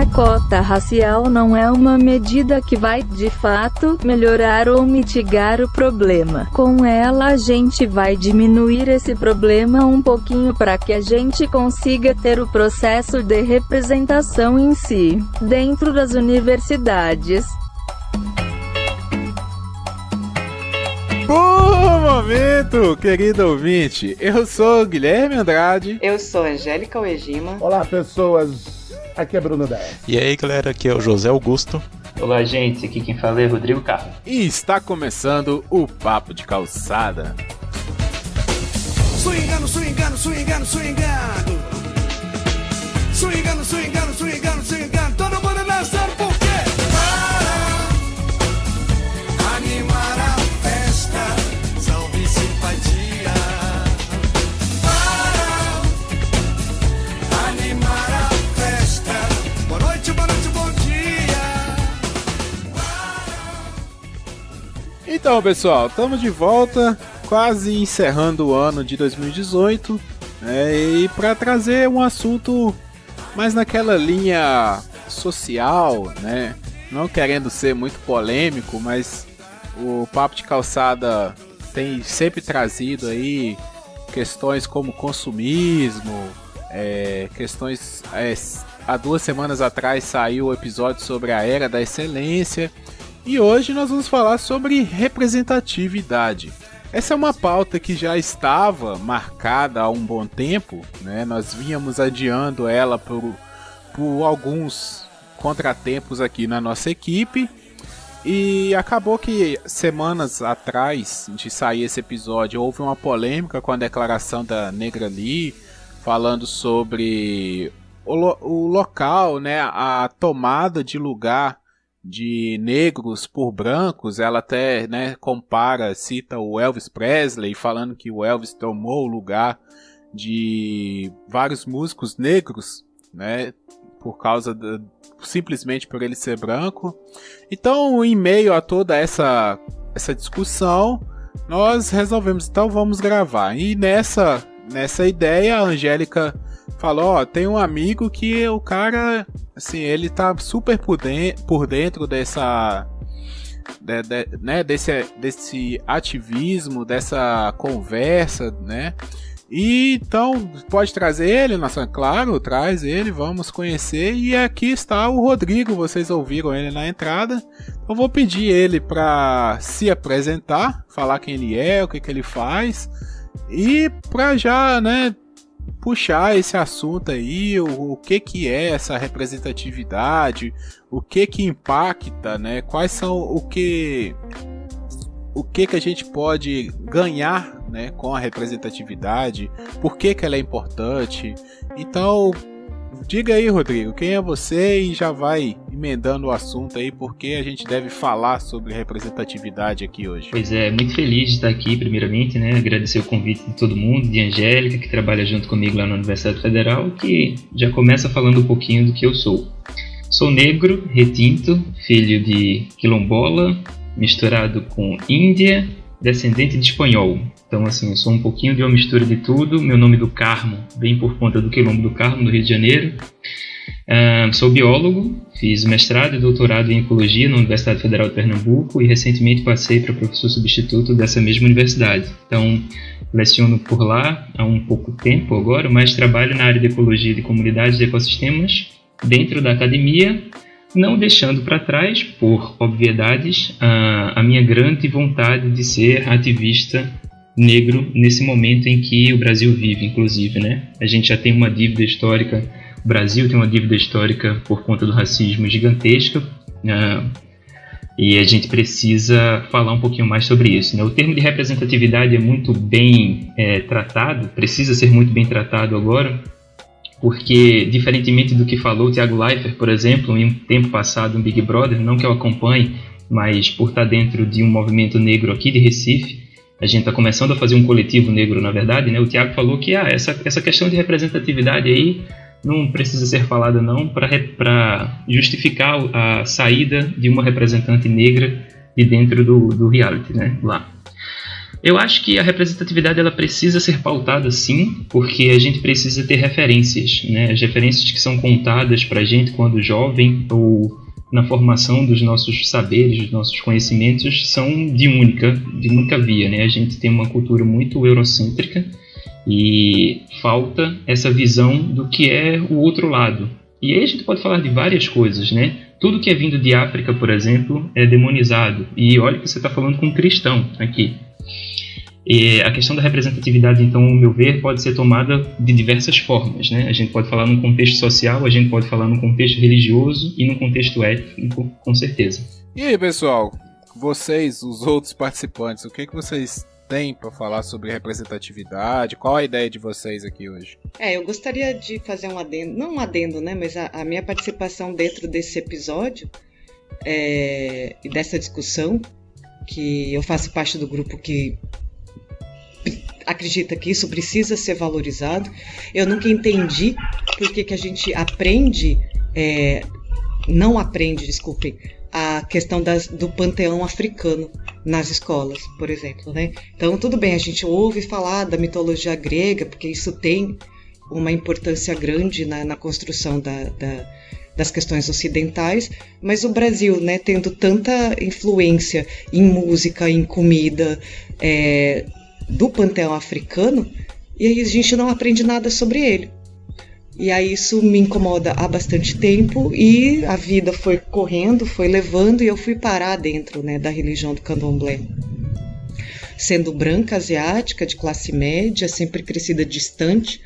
A cota racial não é uma medida que vai, de fato, melhorar ou mitigar o problema. Com ela a gente vai diminuir esse problema um pouquinho para que a gente consiga ter o processo de representação em si, dentro das universidades. Bom momento, querido ouvinte. Eu sou Guilherme Andrade. Eu sou Angélica Uegima. Olá, pessoas. Aqui é Bruno Dez. E aí, galera, aqui é o José Augusto. Olá, gente, aqui quem fala é Rodrigo Carlos. E está começando o Papo de Calçada. Swingando, swingando, swingando, swingando. Swingando, swingando, swingando, swingando. Todo mundo dançando por quê? Para animar a festa, salve simpatia. Para animar a festa. Boa noite, bom dia. Então, pessoal, estamos de volta, quase encerrando o ano de 2018, e para trazer um assunto mais naquela linha social, né? Não querendo ser muito polêmico, mas o Papo de Calçada tem sempre trazido aí questões como consumismo, questões... há 2 semanas atrás saiu o episódio sobre a Era da Excelência, e hoje nós vamos falar sobre representatividade. Essa é uma pauta que já estava marcada há um bom tempo, né? Nós vínhamos adiando ela por alguns contratempos aqui na nossa equipe, e acabou que semanas atrás de sair esse episódio houve uma polêmica com a declaração da Negra Lee, falando sobre o local, né, a tomada de lugar de negros por brancos. Ela até, né, cita o Elvis Presley, falando que o Elvis tomou o lugar de vários músicos negros, né, simplesmente por ele ser branco. Então, em meio a toda essa discussão, nós resolvemos, então vamos gravar. E nessa ideia, a Angélica falou, tem um amigo que o cara, assim, ele tá super por dentro dessa... né, desse ativismo, dessa conversa, né? E então pode trazer ele, nossa, claro, traz ele, vamos conhecer. E aqui está o Rodrigo, vocês ouviram ele na entrada. Eu vou pedir ele para se apresentar, falar quem ele é, o que ele faz, e para já, né, puxar esse assunto aí, o que é essa representatividade, o que impacta, né? Quais são o que a gente pode ganhar, né, com a representatividade, por que ela é importante. Então, diga aí, Rodrigo, quem é você, e já vai emendando o assunto aí, porque a gente deve falar sobre representatividade aqui hoje. Pois é, muito feliz de estar aqui, primeiramente, né, agradecer o convite de todo mundo, de Angélica, que trabalha junto comigo lá na Universidade Federal, que já começa falando um pouquinho do que eu sou. Sou negro, retinto, filho de quilombola, misturado com índia, descendente de espanhol. Então, assim, eu sou um pouquinho de uma mistura de tudo. Meu nome do Carmo vem por conta do Quilombo do Carmo, no Rio de Janeiro. Sou biólogo, fiz mestrado e doutorado em Ecologia na Universidade Federal de Pernambuco e recentemente passei para professor substituto dessa mesma universidade. Então, leciono por lá há um pouco tempo agora, mas trabalho na área de Ecologia de Comunidades e Ecossistemas dentro da academia, não deixando para trás, por obviedades, a minha grande vontade de ser ativista negro nesse momento em que o Brasil vive, inclusive, né? A gente já tem uma dívida histórica, o Brasil tem uma dívida histórica por conta do racismo gigantesca, e a gente precisa falar um pouquinho mais sobre isso, né? O termo de representatividade é muito bem tratado, precisa ser muito bem tratado agora, porque, diferentemente do que falou o Thiago Leifert, por exemplo, em um tempo passado no Big Brother, não que eu acompanhe, mas por estar dentro de um movimento negro aqui de Recife, a gente está começando a fazer um coletivo negro, na verdade, né? O Thiago falou que essa questão de representatividade aí não precisa ser falada não para justificar a saída de uma representante negra de dentro do reality, né? Lá. Eu acho que a representatividade ela precisa ser pautada sim, porque a gente precisa ter referências, né? As referências que são contadas para a gente quando jovem ou na formação dos nossos saberes, dos nossos conhecimentos, são de única via, né? A gente tem uma cultura muito eurocêntrica e falta essa visão do que é o outro lado. E aí a gente pode falar de várias coisas, né? Tudo que é vindo de África, por exemplo, é demonizado. E olha que você está falando com um cristão aqui. E a questão da representatividade, então, ao meu ver, pode ser tomada de diversas formas, né? A gente pode falar num contexto social, a gente pode falar num contexto religioso e num contexto étnico, com certeza. E aí, pessoal, vocês, os outros participantes, o que vocês têm para falar sobre representatividade? Qual a ideia de vocês aqui hoje? Eu gostaria de fazer um adendo, não um adendo, né, mas a minha participação dentro desse episódio e dessa discussão, que eu faço parte do grupo que acredita que isso precisa ser valorizado. Eu nunca entendi por que a gente não aprende, desculpem, a questão do panteão africano nas escolas, por exemplo, né? Então, tudo bem, a gente ouve falar da mitologia grega, porque isso tem uma importância grande na construção das questões ocidentais, mas o Brasil, né, tendo tanta influência em música, em comida, do panteão africano, e aí a gente não aprende nada sobre ele. E aí isso me incomoda há bastante tempo, e a vida foi correndo, foi levando, e eu fui parar dentro, né, da religião do candomblé. Sendo branca, asiática, de classe média, sempre crescida distante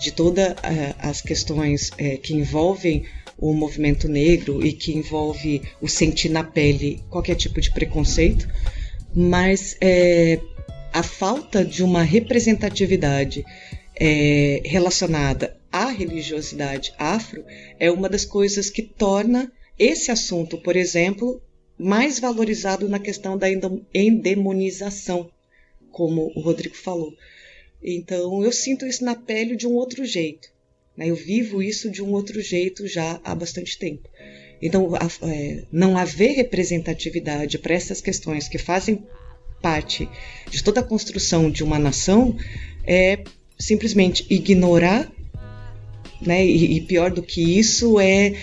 de todas as questões que envolvem o movimento negro e que envolve o sentir na pele qualquer tipo de preconceito, mas a falta de uma representatividade relacionada à religiosidade afro é uma das coisas que torna esse assunto, por exemplo, mais valorizado na questão da endemonização, como o Rodrigo falou. Então, eu sinto isso na pele de um outro jeito, né? Eu vivo isso de um outro jeito já há bastante tempo. Então, não haver representatividade para essas questões que fazem parte de toda a construção de uma nação é simplesmente ignorar, né? E pior do que isso é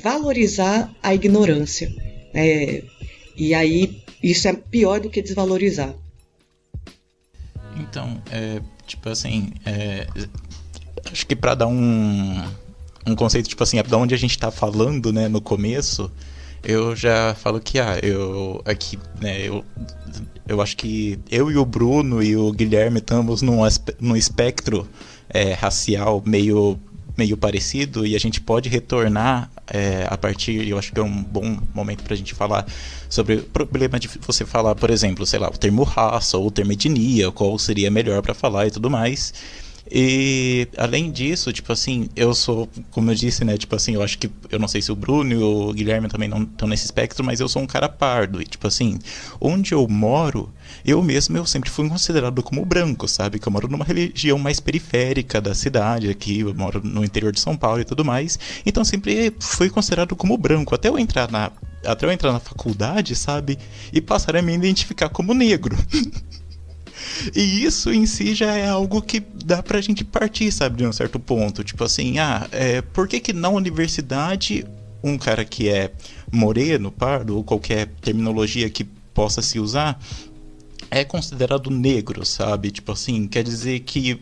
valorizar a ignorância. E aí isso é pior do que desvalorizar. Então, tipo assim, acho que para dar um conceito, tipo assim, da onde a gente tá falando, né, no começo, eu já falo que, eu acho que eu e o Bruno e o Guilherme estamos num espectro racial meio parecido, e a gente pode retornar a partir, eu acho que é um bom momento pra gente falar sobre o problema de você falar, por exemplo, sei lá, o termo raça ou o termo etnia, qual seria melhor pra falar e tudo mais. E além disso, tipo assim, eu sou, como eu disse, né, tipo assim, eu acho que, eu não sei se o Bruno e o Guilherme também não estão nesse espectro, mas eu sou um cara pardo, e tipo assim, onde eu moro, eu sempre fui considerado como branco, sabe, que eu moro numa região mais periférica da cidade aqui, eu moro no interior de São Paulo e tudo mais, então sempre fui considerado como branco, até eu entrar na faculdade, sabe, e passar a me identificar como negro. E isso em si já é algo que dá pra gente partir, sabe, de um certo ponto. Tipo assim, por que na universidade um cara que é moreno, pardo, ou qualquer terminologia que possa se usar, é considerado negro, sabe? Tipo assim, quer dizer que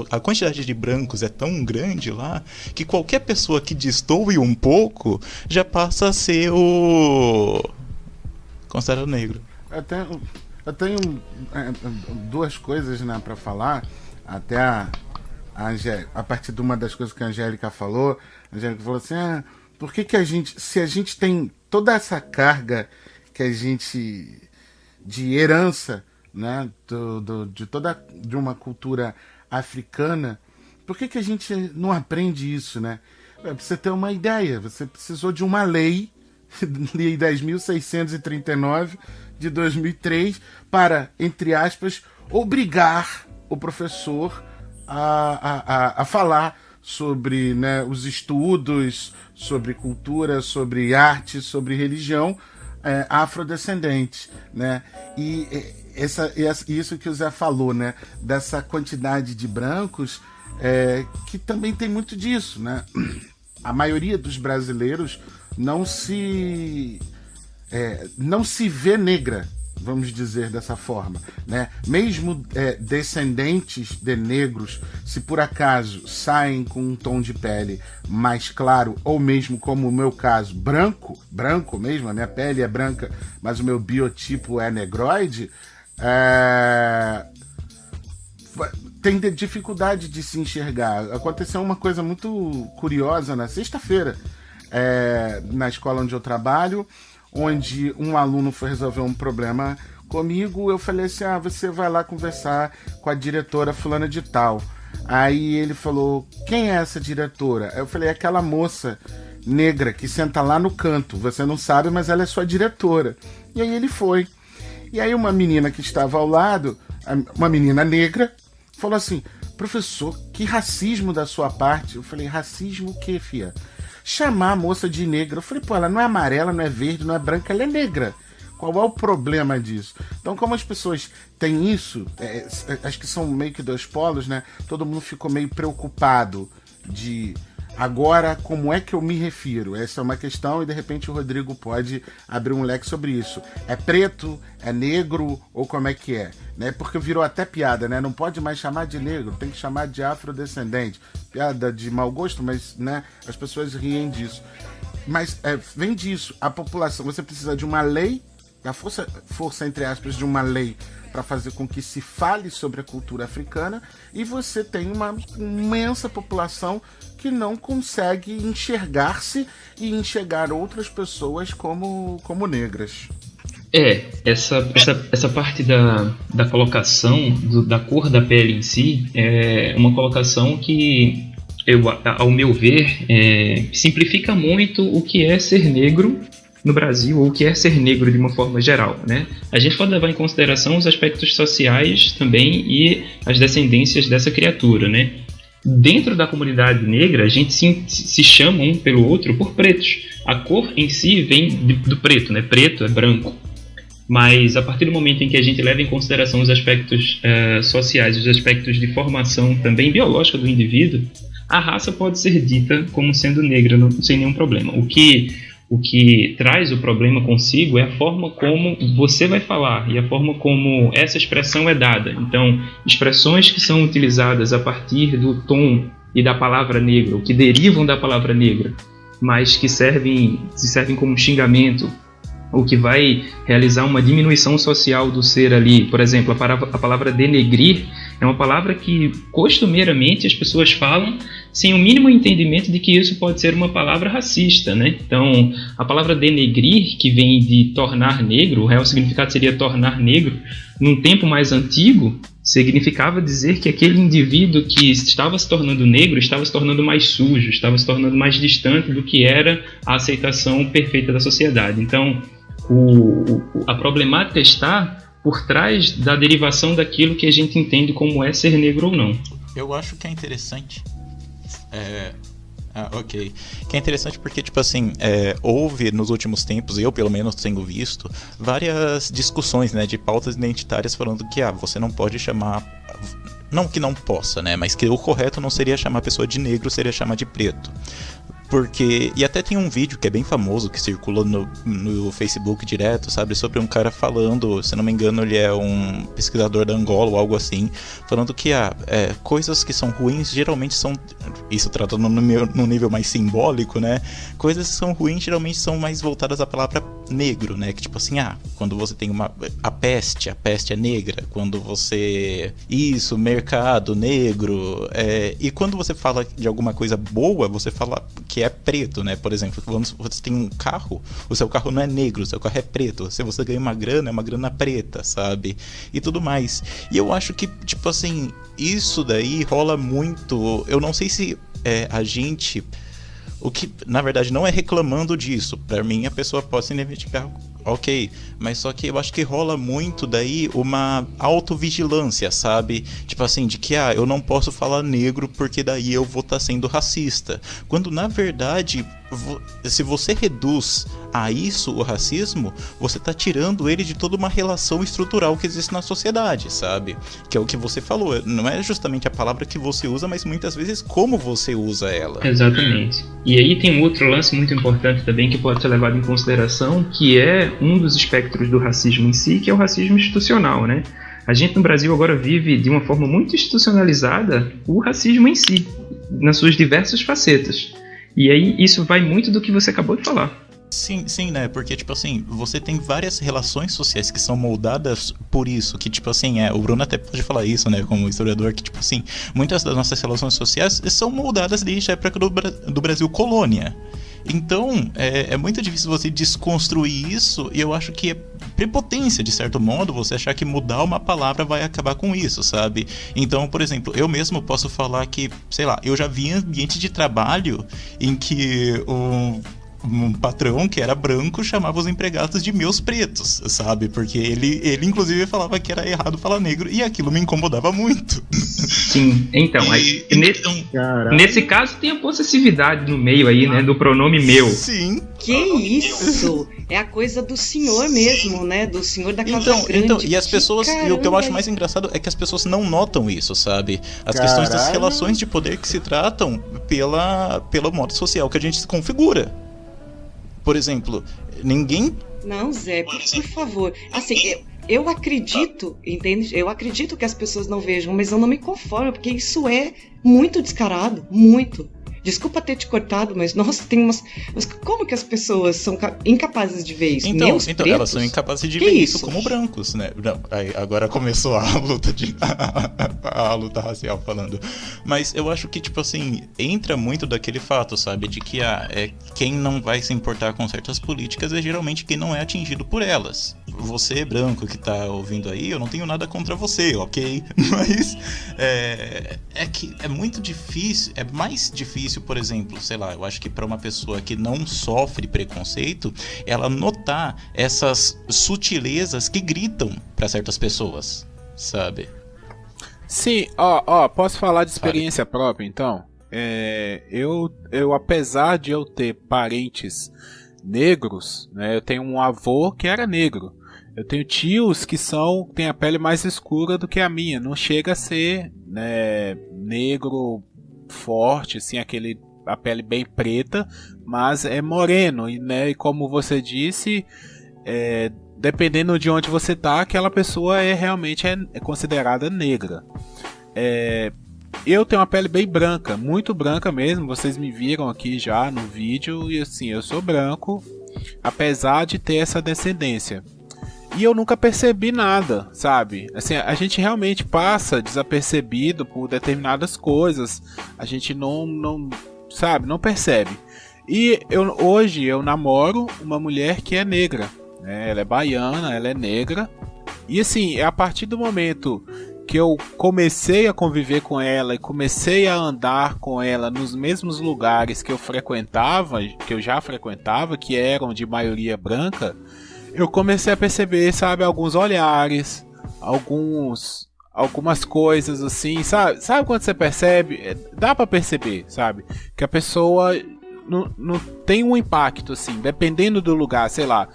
a quantidade de brancos é tão grande lá que qualquer pessoa que destoe um pouco já passa a ser considerado negro. Eu tenho duas coisas, né, para falar. Até a partir de uma das coisas que a Angélica falou assim, por que se a gente tem toda essa carga que a gente de herança, né, de uma cultura africana, por que a gente não aprende isso, né? Pra você ter uma ideia, você precisou de uma lei 10.639 de 2003 para, entre aspas, obrigar o professor a falar sobre, né, os estudos, sobre cultura, sobre arte, sobre religião, afrodescendentes, né? E isso que o Zé falou, né? Dessa quantidade de brancos, que também tem muito disso, né? A maioria dos brasileiros não se vê negra, vamos dizer dessa forma, né? Mesmo descendentes de negros, se por acaso saem com um tom de pele mais claro, ou mesmo como o meu caso, branco mesmo, a minha pele é branca, mas o meu biotipo é negroide, tem dificuldade de se enxergar. Aconteceu uma coisa muito curiosa na sexta-feira, na escola onde eu trabalho, onde um aluno foi resolver um problema comigo. Eu falei assim, você vai lá conversar com a diretora fulana de tal. Aí ele falou, quem é essa diretora? Eu falei, aquela moça negra que senta lá no canto, você não sabe, mas ela é sua diretora. E aí ele foi. E aí uma menina que estava ao lado, uma menina negra, falou assim, professor, que racismo da sua parte. Eu falei, racismo o quê, fia? Chamar a moça de negra. Eu falei, ela não é amarela, não é verde, não é branca, ela é negra. Qual é o problema disso? Então, como as pessoas têm isso, acho que são meio que dois polos, né? Todo mundo ficou meio preocupado de agora, como é que eu me refiro? Essa é uma questão e, de repente, o Rodrigo pode abrir um leque sobre isso. É preto? É negro? Ou como é que é? Né? Porque virou até piada, né? Não pode mais chamar de negro, tem que chamar de afrodescendente. Piada de mau gosto, mas, né, as pessoas riem disso. Mas vem disso. A população, você precisa de uma lei, da força entre aspas, de uma lei para fazer com que se fale sobre a cultura africana, e você tem uma imensa população que não consegue enxergar-se e enxergar outras pessoas como negras. Essa parte da colocação da cor da pele em si é uma colocação que, ao meu ver, simplifica muito o que é ser negro no Brasil, ou o que é ser negro de uma forma geral, né? A gente pode levar em consideração os aspectos sociais também e as descendências dessa criatura, né? Dentro da comunidade negra, a gente se chama um pelo outro por pretos. A cor em si vem do preto, né? Preto é branco. Mas a partir do momento em que a gente leva em consideração os aspectos sociais, os aspectos de formação também biológica do indivíduo, a raça pode ser dita como sendo negra sem nenhum problema. O que traz o problema consigo é a forma como você vai falar e a forma como essa expressão é dada. Então, expressões que são utilizadas a partir do tom e da palavra negra, ou que derivam da palavra negra, mas que se servem como xingamento, ou que vai realizar uma diminuição social do ser ali. Por exemplo, a palavra denegrir é uma palavra que costumeiramente as pessoas falam sem o mínimo entendimento de que isso pode ser uma palavra racista, né? Então, a palavra denegrir, que vem de tornar negro, o real significado seria tornar negro, num tempo mais antigo, significava dizer que aquele indivíduo que estava se tornando negro estava se tornando mais sujo, estava se tornando mais distante do que era a aceitação perfeita da sociedade. Então, a problemática está por trás da derivação daquilo que a gente entende como é ser negro ou não. Eu acho que é interessante. Ok. Que é interessante porque, tipo assim, houve nos últimos tempos, eu pelo menos tenho visto, várias discussões, né, de pautas identitárias falando que você não pode chamar... Não que não possa, né, mas que o correto não seria chamar a pessoa de negro, seria chamar de preto. Porque, e até tem um vídeo que é bem famoso, que circula no Facebook direto, sabe, sobre um cara falando, se não me engano ele é um pesquisador da Angola ou algo assim, falando que coisas que são ruins geralmente são, isso tratando num nível mais simbólico, né, coisas que são ruins geralmente são mais voltadas à palavra negro, né, que tipo assim, quando você tem a peste é negra, quando você, mercado negro, e quando você fala de alguma coisa boa, você fala que é preto, né? Por exemplo, quando você tem um carro, o seu carro não é negro, o seu carro é preto. Se você ganha uma grana, é uma grana preta, sabe? E tudo mais. E eu acho que, tipo assim, isso daí rola muito. Eu não sei se a gente... O que, na verdade, não é reclamando disso. Pra mim, a pessoa pode se identificar, ok. Mas só que eu acho que rola muito daí uma autovigilância, sabe? Tipo assim, de que, eu não posso falar negro porque daí eu vou estar sendo racista. Quando, na verdade, se você reduz a isso o racismo, você tá tirando ele de toda uma relação estrutural que existe na sociedade, sabe? Que é o que você falou, não é justamente a palavra que você usa, mas muitas vezes como você usa ela. Exatamente. E aí tem um outro lance muito importante também que pode ser levado em consideração, que é um dos espectros do racismo em si, que é o racismo institucional, né? A gente no Brasil agora vive de uma forma muito institucionalizada o racismo em si, nas suas diversas facetas. E aí isso vai muito do que você acabou de falar. Sim, né? Porque, tipo assim, você tem várias relações sociais que são moldadas por isso, que, tipo assim, o Bruno até pode falar isso, né, como historiador, que, tipo assim, muitas das nossas relações sociais são moldadas desde a época do Brasil colônia. Então, é muito difícil você desconstruir isso, e eu acho que é prepotência, de certo modo, você achar que mudar uma palavra vai acabar com isso, sabe? Então, por exemplo, eu mesmo posso falar que, sei lá, eu já vi em ambiente de trabalho em que um patrão que era branco chamava os empregados de meus pretos, sabe? Porque ele inclusive falava que era errado falar negro, e aquilo me incomodava muito. Sim, então, nesse caso tem a possessividade no meio aí, né, do pronome meu. Sim. Que isso? É a coisa do senhor mesmo, né? Do senhor da casa grande. Então, e as pessoas, e o que eu acho mais engraçado é que as pessoas não notam isso, sabe? As questões das relações de poder que se tratam pelo modo social que a gente se configura. Por exemplo, ninguém... Não, Zé, por favor. Assim, eu acredito, entende? Eu acredito que as pessoas não vejam, mas eu não me conformo, porque isso é muito descarado, muito. Desculpa ter te cortado, mas nossa, tem umas... Como que as pessoas são incapazes de ver isso? Então elas são incapazes de ver isso como brancos, né? Não, aí, agora começou a luta a luta racial falando. Mas eu acho que, tipo assim, entra muito daquele fato, sabe? De que quem não vai se importar com certas políticas é geralmente quem não é atingido por elas. Você, branco, que tá ouvindo aí, eu não tenho nada contra você, ok? Mas é que é muito difícil, é mais difícil, por exemplo, sei lá, eu acho que para uma pessoa que não sofre preconceito, ela notar essas sutilezas que gritam para certas pessoas, sabe? Sim, posso falar de experiência própria, então? Eu, apesar de eu ter parentes negros, né, eu tenho um avô que era negro. Eu tenho tios que têm a pele mais escura do que a minha. Não chega a ser, né, negro forte, assim, a pele bem preta, mas é moreno. E, né, e como você disse, dependendo de onde você tá, aquela pessoa realmente é considerada negra. Eu tenho uma pele bem branca, muito branca mesmo. Vocês me viram aqui já no vídeo, e assim, eu sou branco, apesar de ter essa descendência. E eu nunca percebi nada, sabe? Assim, a gente realmente passa desapercebido por determinadas coisas. A gente não sabe, não percebe. E hoje eu namoro uma mulher que é negra, né? Ela é baiana, ela é negra. E assim, é a partir do momento que eu comecei a conviver com ela e comecei a andar com ela nos mesmos lugares que eu já frequentava, que eram de maioria branca, eu comecei a perceber, sabe, alguns olhares, algumas coisas assim, sabe quando você percebe? Dá pra perceber, sabe, que a pessoa não tem um impacto, assim, dependendo do lugar, sei lá,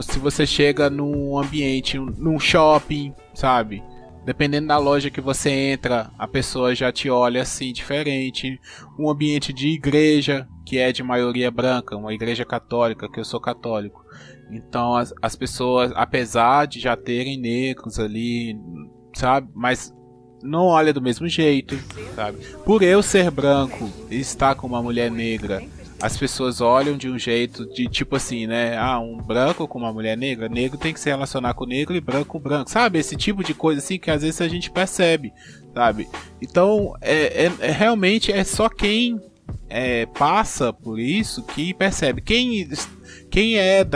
se você chega num ambiente, num shopping, sabe, dependendo da loja que você entra, a pessoa já te olha assim, diferente. Um ambiente de igreja, que é de maioria branca, uma igreja católica, que eu sou católico. Então as pessoas, apesar de já terem negros ali, sabe, mas não olha do mesmo jeito, sabe. Por eu ser branco e estar com uma mulher negra, as pessoas olham de um jeito de tipo assim, né? Um branco com uma mulher negra, negro tem que se relacionar com negro e branco com branco, sabe? Esse tipo de coisa assim que às vezes a gente percebe, sabe? Então, realmente é só quem passa por isso que percebe. Quem quem é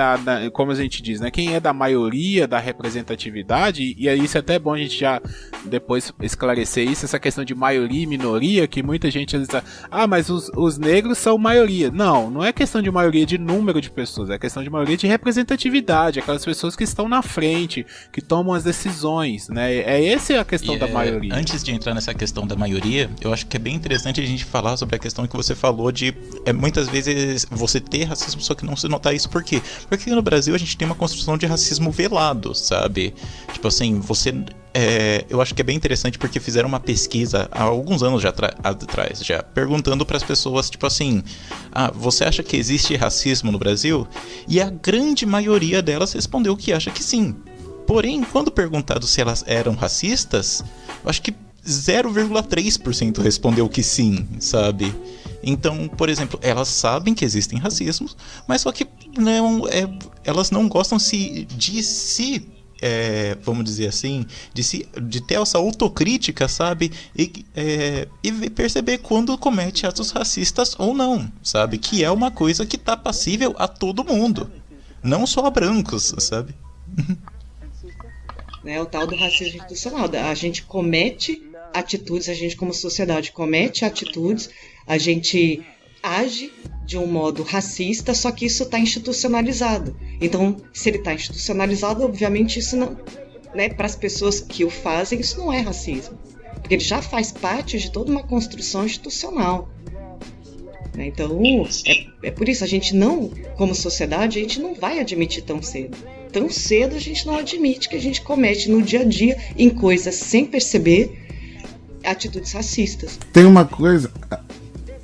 como a gente diz, né? Quem é da maioria, da representatividade, e aí isso é até bom a gente já depois esclarecer isso, essa questão de maioria e minoria, que muita gente às vezes mas os negros são maioria. Não é questão de maioria de número de pessoas, é questão de maioria de representatividade, aquelas pessoas que estão na frente, que tomam as decisões, né? Essa é a questão da maioria. Antes de entrar nessa questão da maioria, eu acho que é bem interessante a gente falar sobre a questão que você falou de muitas vezes você ter racismo, só que não se notar isso. Por quê? Porque aqui no Brasil a gente tem uma construção de racismo velado, sabe? Tipo assim, eu acho que é bem interessante porque fizeram uma pesquisa há alguns anos atrás, já perguntando para as pessoas, tipo assim, você acha que existe racismo no Brasil? E a grande maioria delas respondeu que acha que sim. Porém, quando perguntado se elas eram racistas, eu acho que 0,3% respondeu que sim, sabe? Então, por exemplo, elas sabem que existem racismos, mas só que elas não gostam vamos dizer assim, de ter essa autocrítica, sabe? E perceber quando comete atos racistas ou não, sabe? Que é uma coisa que tá passível a todo mundo, não só a brancos, sabe? O tal do racismo institucional. A gente comete atitudes, a gente como sociedade comete atitudes, a gente age de um modo racista, só que isso está institucionalizado. Então, se ele está institucionalizado, obviamente isso não, para as pessoas que o fazem, isso não é racismo, porque ele já faz parte de toda uma construção institucional. Então, é por isso, a gente não, como sociedade, a gente não vai admitir tão cedo. Tão cedo a gente não admite que a gente comete no dia a dia, em coisas sem perceber, atitudes racistas. Tem uma coisa,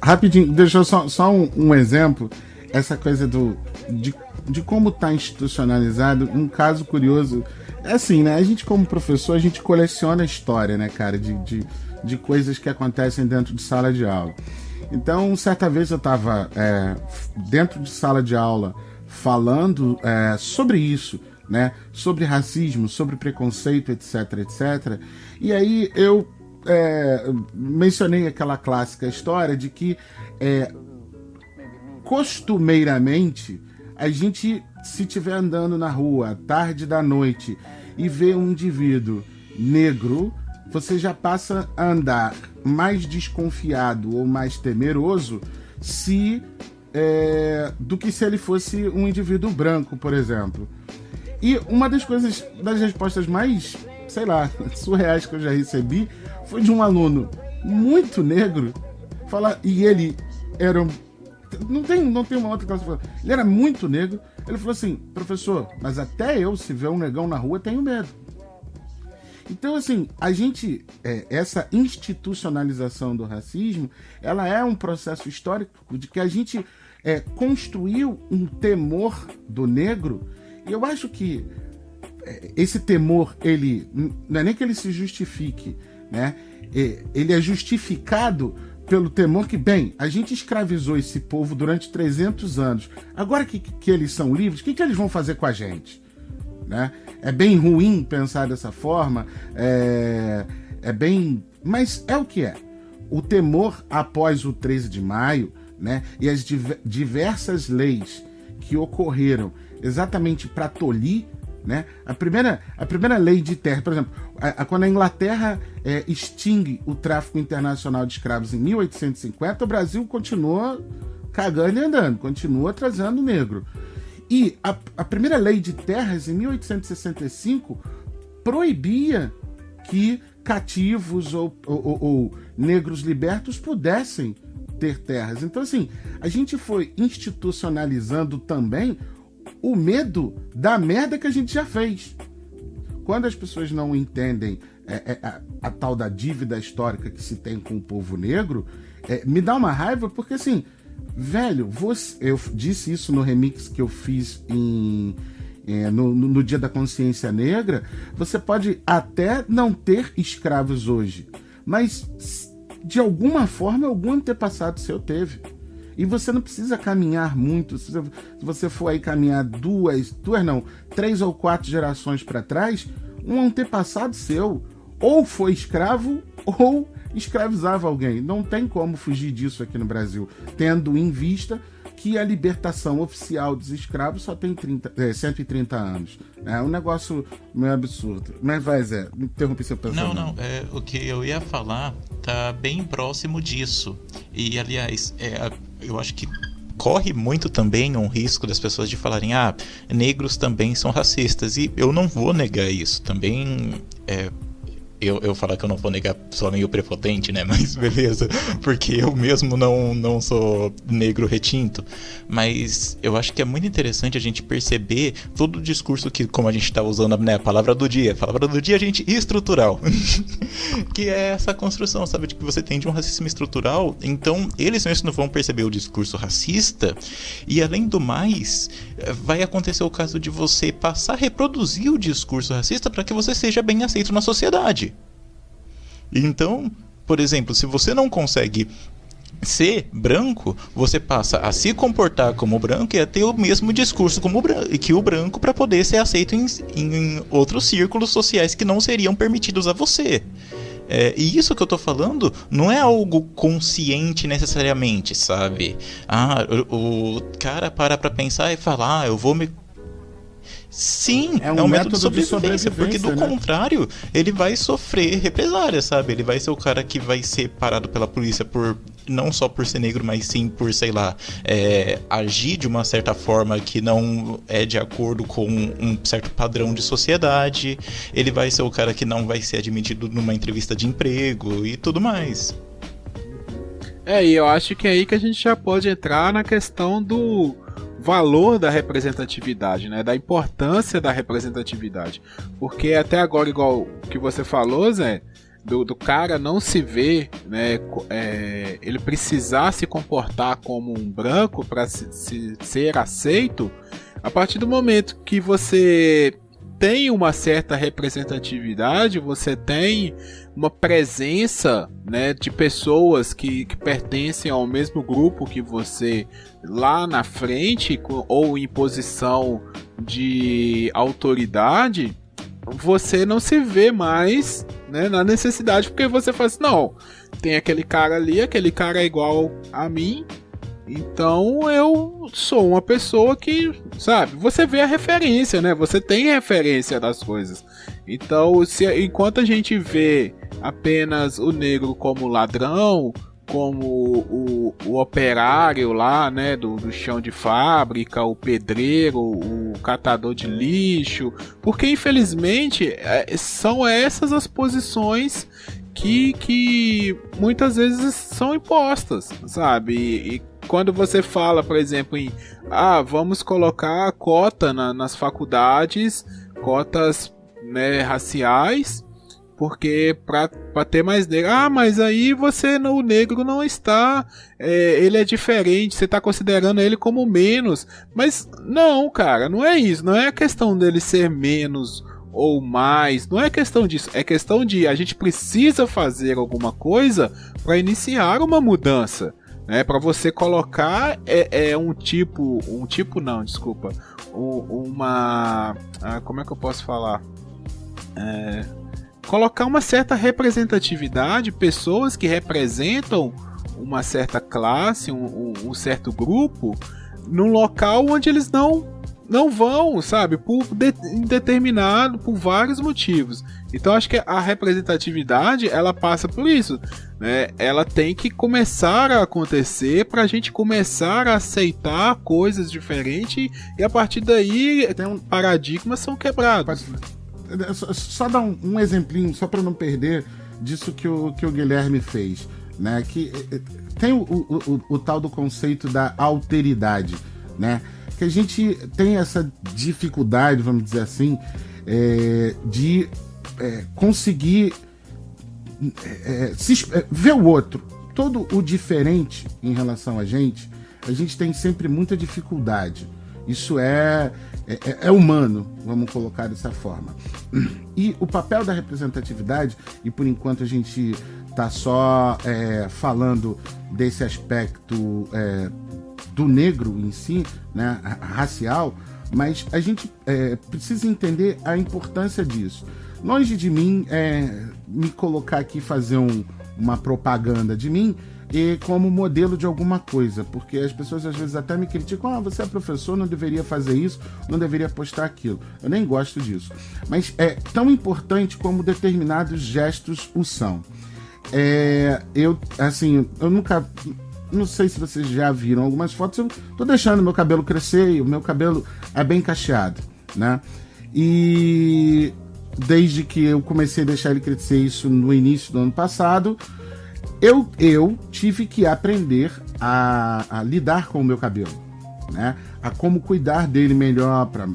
rapidinho, deixa eu só um exemplo, essa coisa de como está institucionalizado, um caso curioso, é assim, né, a gente como professor, a gente coleciona história, né, cara, de coisas que acontecem dentro de sala de aula. Então, certa vez eu estava dentro de sala de aula falando sobre isso, né? Sobre racismo, sobre preconceito, etc, etc. E aí eu mencionei aquela clássica história de que costumeiramente a gente, se estiver andando na rua à tarde da noite e vê um indivíduo negro, você já passa a andar mais desconfiado ou mais temeroso do que se ele fosse um indivíduo branco, por exemplo. E uma das respostas mais, sei lá, surreais que eu já recebi foi de um aluno muito negro e ele era não tem uma outra classe. Ele era muito negro. Ele falou assim: professor, mas até eu, se ver um negão na rua, tenho medo. Então, assim, a gente, essa institucionalização do racismo, ela é um processo histórico de que a gente construiu um temor do negro, e eu acho que esse temor, ele não é nem que ele se justifique, né? Ele é justificado pelo temor que, bem, a gente escravizou esse povo durante 300 anos, agora que eles são livres, o que eles vão fazer com a gente? Né? É bem ruim pensar dessa forma, mas é o que é. O temor após o 13 de maio, né, e as diversas leis que ocorreram exatamente para tolir, né, a primeira lei de terra, por exemplo, quando a Inglaterra extingue o tráfico internacional de escravos em 1850, o Brasil continua cagando e andando, continua trazendo negro. E a primeira lei de terras, em 1865, proibia que cativos ou negros libertos pudessem ter terras. Então, assim, a gente foi institucionalizando também o medo da merda que a gente já fez. Quando as pessoas não entendem a tal da dívida histórica que se tem com o povo negro, me dá uma raiva, porque, assim, velho, eu disse isso no remix que eu fiz no Dia da Consciência Negra. Você pode até não ter escravos hoje, mas de alguma forma algum antepassado seu teve. E você não precisa caminhar muito. Se você for aí caminhar 3 ou 4 gerações para trás, um antepassado seu ou foi escravo ou escravizava alguém. Não tem como fugir disso aqui no Brasil, tendo em vista que a libertação oficial dos escravos só tem 130 anos. É um negócio meio absurdo. Mas vai, Zé, me interrompi seu pensamento. Não, o que eu ia falar tá bem próximo disso. E, aliás, eu acho que corre muito também um risco das pessoas de falarem, negros também são racistas. E eu não vou negar isso. Também eu falar que eu não vou negar só meio prepotente, né? Mas beleza, porque eu mesmo não sou negro retinto. Mas eu acho que é muito interessante a gente perceber todo o discurso que, como a gente tá usando, né, a palavra do dia, gente, estrutural. Que é essa construção, sabe? De que você tem de um racismo estrutural. Então, eles mesmos não vão perceber o discurso racista. E, além do mais, vai acontecer o caso de você passar a reproduzir o discurso racista para que você seja bem aceito na sociedade. Então, por exemplo, se você não consegue ser branco, você passa a se comportar como branco e a ter o mesmo discurso que o branco para poder ser aceito em outros círculos sociais que não seriam permitidos a você. E isso que eu tô falando não é algo consciente necessariamente, sabe? O cara para pra pensar e falar, eu vou me... Sim, é um método de sobrevivência, porque do contrário, ele vai sofrer represália, sabe? Ele vai ser o cara que vai ser parado pela polícia não só por ser negro, mas sim por, sei lá, agir de uma certa forma que não é de acordo com um certo padrão de sociedade. Ele vai ser o cara que não vai ser admitido numa entrevista de emprego e tudo mais. E eu acho que é aí que a gente já pode entrar na questão do valor da representatividade, né? Da importância da representatividade. Porque até agora, igual que você falou, Zé, do cara não se ver, né, ele precisar se comportar como um branco para ser aceito, a partir do momento que você tem uma certa representatividade, você tem uma presença, né, de pessoas que pertencem ao mesmo grupo que você lá na frente ou em posição de autoridade, você não se vê mais, né, na necessidade, porque você fala assim, não, tem aquele cara ali, aquele cara é igual a mim, então eu sou uma pessoa que, sabe, você vê a referência, né? Você tem referência das coisas. Então, enquanto a gente vê apenas o negro como ladrão, como o operário lá, né, do chão de fábrica, o pedreiro, o catador de lixo, porque infelizmente são essas as posições que muitas vezes são impostas, sabe? E quando você fala, por exemplo, em vamos colocar cota nas faculdades, cotas, né, raciais, porque para ter mais negro. Mas aí o negro não está, ele é diferente, você está considerando ele como menos. Mas não, cara, não é isso, não é a questão dele ser menos ou mais, não é questão disso, é questão de a gente precisa fazer alguma coisa para iniciar uma mudança, né? Para você colocar como é que eu posso falar? Colocar uma certa representatividade, pessoas que representam uma certa classe, um certo grupo, num local onde eles não vão, sabe, por vários motivos. Então acho que a representatividade, ela passa por isso, né? Ela tem que começar a acontecer para a gente começar a aceitar coisas diferentes e a partir daí paradigmas são quebrados. Só dar um exemplinho, só para não perder disso que o Guilherme fez, né? Que tem o tal do conceito da alteridade, né? Que a gente tem essa dificuldade, vamos dizer assim, de conseguir ver o outro. Todo o diferente em relação a gente tem sempre muita dificuldade. Isso é humano, vamos colocar dessa forma. E o papel da representatividade, e por enquanto a gente está só falando desse aspecto do negro em si, né, racial, mas a gente precisa entender a importância disso. Longe de mim me colocar aqui, fazer uma propaganda de mim, e como modelo de alguma coisa, porque as pessoas às vezes até me criticam, você é professor, não deveria fazer isso, não deveria postar aquilo. Eu nem gosto disso. Mas é tão importante como determinados gestos o são. Eu nunca... Não sei se vocês já viram algumas fotos, eu tô deixando meu cabelo crescer e o meu cabelo é bem cacheado, né? E desde que eu comecei a deixar ele crescer isso no início do ano passado, eu tive que aprender a lidar com o meu cabelo, né? A como cuidar dele melhor para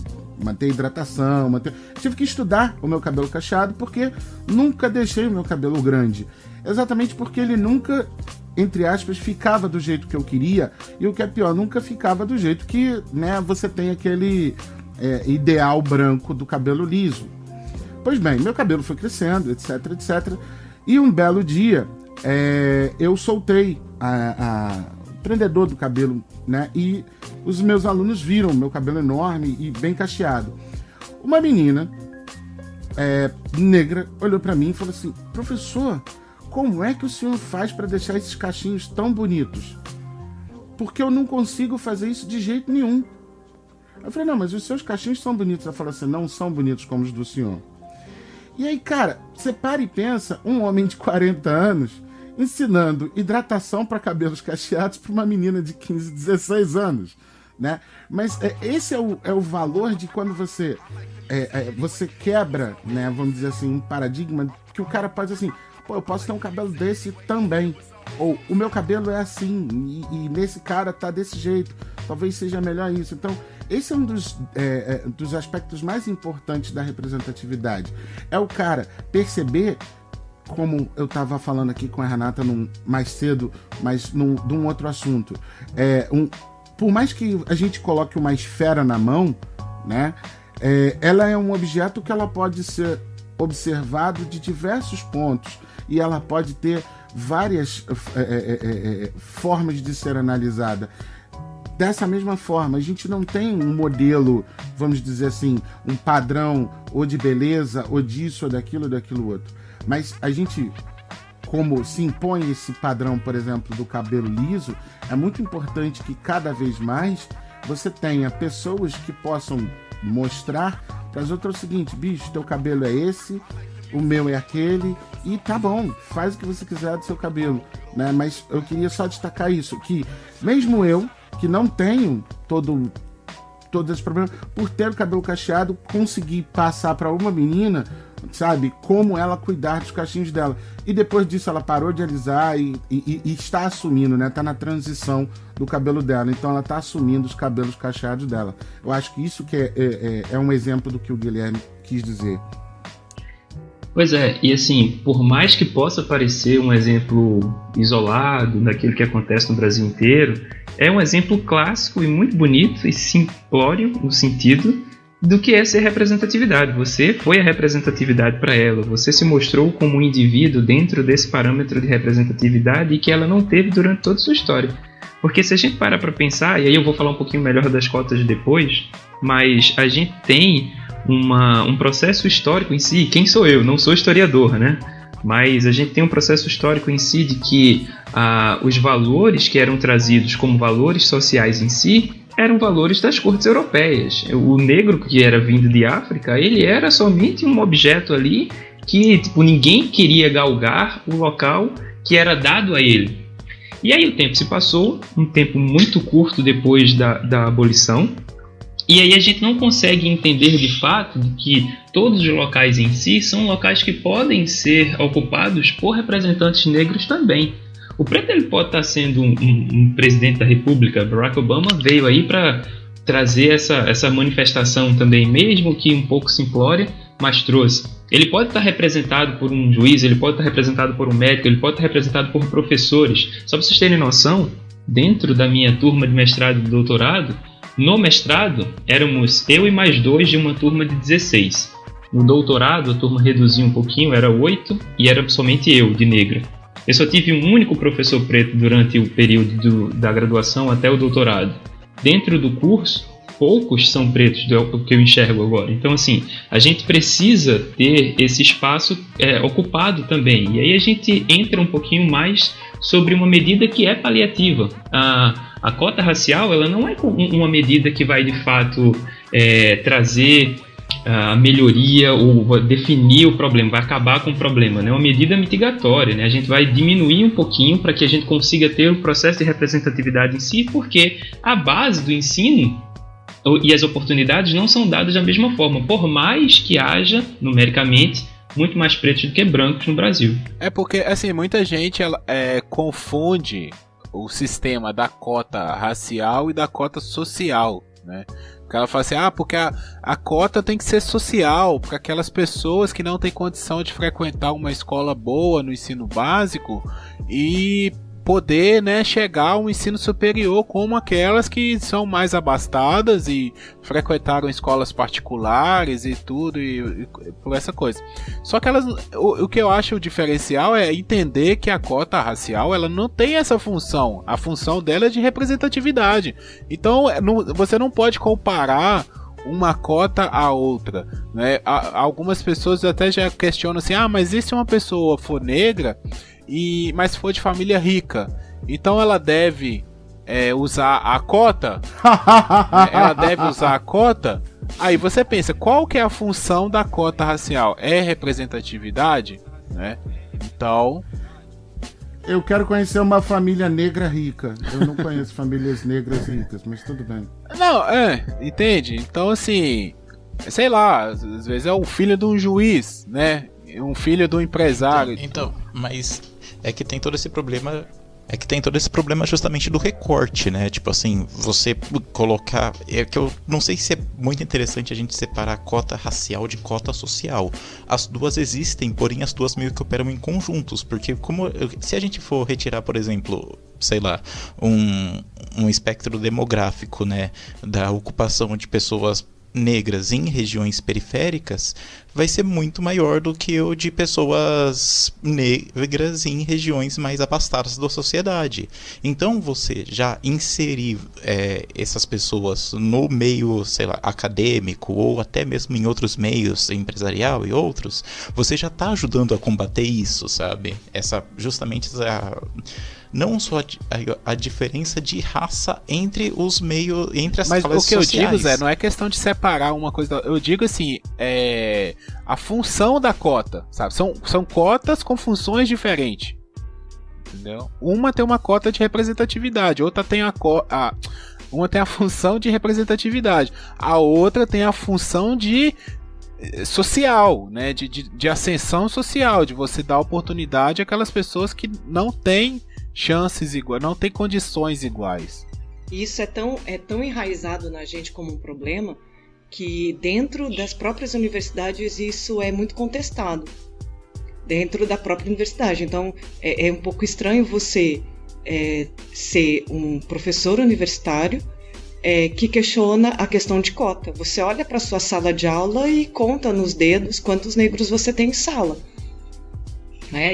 manter hidratação, Tive que estudar o meu cabelo cacheado porque nunca deixei o meu cabelo grande. Exatamente porque ele nunca, entre aspas, ficava do jeito que eu queria, e o que é pior, nunca ficava do jeito que, né, você tem aquele ideal branco do cabelo liso. Pois bem, meu cabelo foi crescendo, etc, etc, e um belo dia eu soltei o prendedor do cabelo, né, e os meus alunos viram meu cabelo enorme e bem cacheado. Uma menina negra olhou para mim e falou assim: professor, como é que o senhor faz para deixar esses cachinhos tão bonitos? Porque eu não consigo fazer isso de jeito nenhum. Eu falei, não, mas os seus cachinhos são bonitos. Ela falou assim, não são bonitos como os do senhor. E aí, cara, você para e pensa, um homem de 40 anos ensinando hidratação para cabelos cacheados para uma menina de 15, 16 anos, né? Mas esse é o valor de quando você quebra, né, vamos dizer assim, um paradigma que o cara pode assim, pô, eu posso ter um cabelo desse também. Ou o meu cabelo é assim, e nesse cara tá desse jeito. Talvez seja melhor isso. Então, esse é um dos aspectos mais importantes da representatividade. É o cara perceber, como eu tava falando aqui com a Renata mais cedo, mas de um outro assunto. Por mais que a gente coloque uma esfera na mão, né, ela é um objeto que ela pode ser observado de diversos pontos e ela pode ter várias formas de ser analisada. Dessa mesma forma, a gente não tem um modelo, vamos dizer assim, um padrão ou de beleza, ou disso, ou daquilo outro. Mas a gente, como se impõe esse padrão, por exemplo, do cabelo liso, é muito importante que cada vez mais você tenha pessoas que possam mostrar para as outras o seguinte: bicho, teu cabelo é esse, o meu é aquele, e tá bom, faz o que você quiser do seu cabelo, né? Mas eu queria só destacar isso, que mesmo eu, que não tenho todos esses problemas, por ter o cabelo cacheado, consegui passar para uma menina, sabe, como ela cuidar dos cachinhos dela. E depois disso ela parou de alisar e está assumindo, né? Tá na transição do cabelo dela. Então ela tá assumindo os cabelos cacheados dela. Eu acho que isso que é um exemplo do que o Guilherme quis dizer. Pois é, e assim, por mais que possa parecer um exemplo isolado daquilo que acontece no Brasil inteiro, é um exemplo clássico e muito bonito e simplório no sentido do que é ser representatividade. Você foi a representatividade para ela, você se mostrou como um indivíduo dentro desse parâmetro de representatividade e que ela não teve durante toda a sua história. Porque se a gente para pensar, e aí eu vou falar um pouquinho melhor das cotas depois, mas a gente tem um processo histórico em si. Quem sou eu? Não sou historiador, né? Mas a gente tem um processo histórico em si de que os valores que eram trazidos como valores sociais em si eram valores das cortes europeias. O negro que era vindo de África, ele era somente um objeto ali que ninguém queria galgar o local que era dado a ele. E aí o tempo se passou, um tempo muito curto depois da abolição, e aí a gente não consegue entender de fato que todos os locais em si são locais que podem ser ocupados por representantes negros também. O preto ele pode estar sendo um presidente da República. Barack Obama veio aí para trazer essa manifestação também, mesmo que um pouco simplória, mas trouxe. Ele pode estar representado por um juiz, ele pode estar representado por um médico, ele pode estar representado por professores. Só para vocês terem noção, dentro da minha turma de mestrado e doutorado, no mestrado, éramos eu e mais 2 de uma turma de 16. No doutorado, a turma reduziu um pouquinho, era 8, e era somente eu, de negra. Eu só tive um único professor preto durante o período da graduação até o doutorado. Dentro do curso, poucos são pretos, do que eu enxergo agora. Então, assim, a gente precisa ter esse espaço ocupado também. E aí a gente entra um pouquinho mais sobre uma medida que é paliativa. A cota racial, ela não é uma medida que vai de fato trazer a melhoria ou definir o problema, vai acabar com o problema, né? É uma medida mitigatória, né? A gente vai diminuir um pouquinho para que a gente consiga ter o processo de representatividade em si, porque a base do ensino e as oportunidades não são dadas da mesma forma, por mais que haja, numericamente, muito mais pretos do que brancos no Brasil. É porque, assim, muita gente confunde o sistema da cota racial e da cota social, né? Porque ela fala assim, porque a cota tem que ser social, para aquelas pessoas que não têm condição de frequentar uma escola boa no ensino básico e poder, né, chegar ao ensino superior como aquelas que são mais abastadas e frequentaram escolas particulares e tudo, e por essa coisa. Só que o que eu acho o diferencial é entender que a cota racial ela não tem essa função. A função dela é de representatividade. Então você não pode comparar uma cota a outra, né? Algumas pessoas até já questionam assim, mas e se uma pessoa for negra mas for de família rica, então ela deve usar a cota? Ela deve usar a cota? Aí você pensa, qual que é a função da cota racial? É representatividade, né? Então, eu quero conhecer uma família negra rica. Eu não conheço famílias negras ricas, mas tudo bem. Não, entende? Então, assim, sei lá, às vezes é o filho de um juiz, né? Um filho do empresário. Então, mas é que tem todo esse problema. É que tem todo esse problema justamente do recorte, né? Tipo assim, você colocar... É que eu não sei se é muito interessante a gente separar a cota racial de cota social. As duas existem, porém as duas meio que operam em conjuntos. Porque se a gente for retirar, por exemplo, sei lá, um espectro demográfico, né? Da ocupação de pessoas negras em regiões periféricas, vai ser muito maior do que o de pessoas negras em regiões mais afastadas da sociedade. Então, você já inserir essas pessoas no meio, sei lá, acadêmico ou até mesmo em outros meios, empresarial e outros, você já está ajudando a combater isso, sabe? Justamente não só a diferença de raça entre os meios, entre as classes sociais. Mas o que eu digo, Zé, não é questão de separar uma coisa. Eu digo assim, a função da cota, sabe? São cotas com funções diferentes. Entendeu? Uma tem uma cota de representatividade, outra tem uma tem a função de representatividade, a outra tem a função de social, né? De ascensão social, de você dar oportunidade àquelas pessoas que não têm chances iguais, não têm condições iguais. Isso é tão enraizado na gente como um problema que dentro das próprias universidades isso é muito contestado. Dentro da própria universidade. Então é um pouco estranho você ser um professor universitário que questiona a questão de cota. Você olha para sua sala de aula e conta nos dedos quantos negros você tem em sala.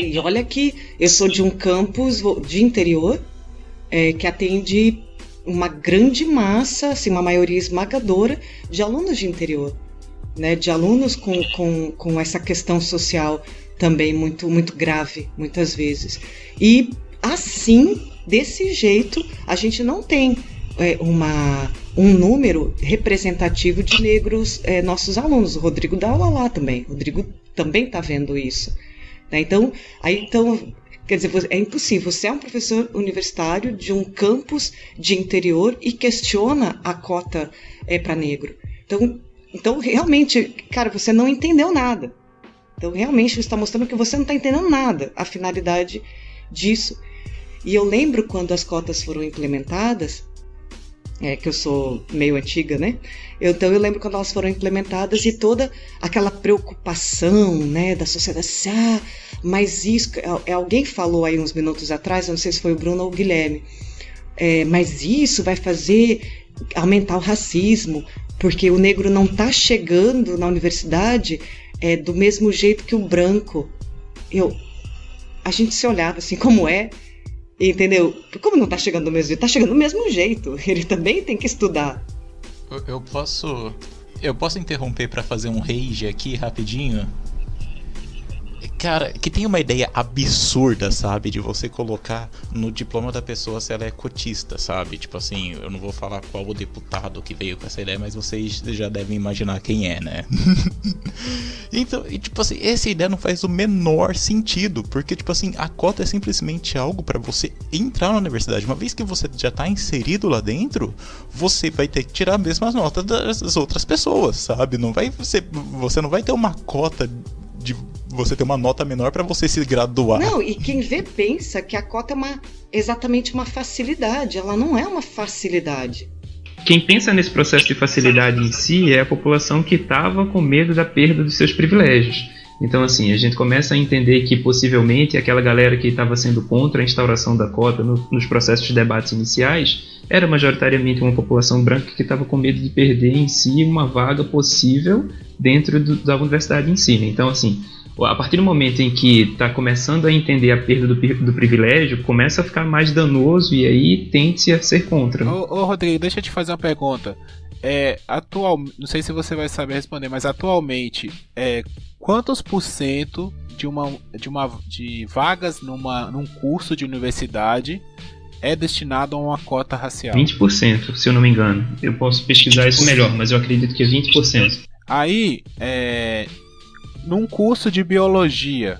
E olha que eu sou de um campus de interior que atende uma grande massa, assim, uma maioria esmagadora de alunos de interior, né? De alunos com essa questão social também muito, muito grave, muitas vezes. E assim, desse jeito, a gente não tem um número representativo de negros nossos alunos. O Rodrigo dá aula lá também. O Rodrigo também está vendo isso. Então, quer dizer, é impossível. Você é um professor universitário de um campus de interior e questiona a cota para negro. Então, realmente, cara, você não entendeu nada. Então, realmente, você está mostrando que você não está entendendo nada, a finalidade disso. E eu lembro quando as cotas foram implementadas, que eu sou meio antiga, né? Então eu lembro quando elas foram implementadas e toda aquela preocupação, né, da sociedade, mas isso, alguém falou aí uns minutos atrás, eu não sei se foi o Bruno ou o Guilherme, mas isso vai fazer aumentar o racismo, porque o negro não está chegando na universidade do mesmo jeito que o branco. A gente se olhava assim, como entendeu? Como não tá chegando do mesmo jeito? Tá chegando do mesmo jeito. Ele também tem que estudar. Eu posso interromper para fazer um rage aqui rapidinho? Cara, que tem uma ideia absurda, sabe? De você colocar no diploma da pessoa se ela é cotista, sabe? Tipo assim, eu não vou falar qual o deputado que veio com essa ideia, mas vocês já devem imaginar quem é, né? Então, e, tipo assim, essa ideia não faz o menor sentido, porque, tipo assim, a cota é simplesmente algo pra você entrar na universidade. Uma vez que você já tá inserido lá dentro, você vai ter que tirar as mesmas notas das outras pessoas, sabe? Você não vai ter uma cota de você ter uma nota menor pra você se graduar. Não, e quem vê pensa que a cota é exatamente uma facilidade. Ela não é uma facilidade. Quem pensa nesse processo de facilidade em si é a população que estava com medo da perda dos seus privilégios. Então, assim, a gente começa a entender que possivelmente aquela galera que estava sendo contra a instauração da cota nos processos de debates iniciais era majoritariamente uma população branca que estava com medo de perder em si uma vaga possível dentro da universidade em si. Então, assim, a partir do momento em que está começando a entender a perda do privilégio, começa a ficar mais danoso e aí tende-se a ser contra. Né? Ô Rodrigo, deixa eu te fazer uma pergunta. Não sei se você vai saber responder, mas atualmente, quantos por cento de vagas num curso de universidade é destinado a uma cota racial? 20%, se eu não me engano. Eu posso pesquisar isso melhor, mas eu acredito que é 20%. Aí, num curso de biologia,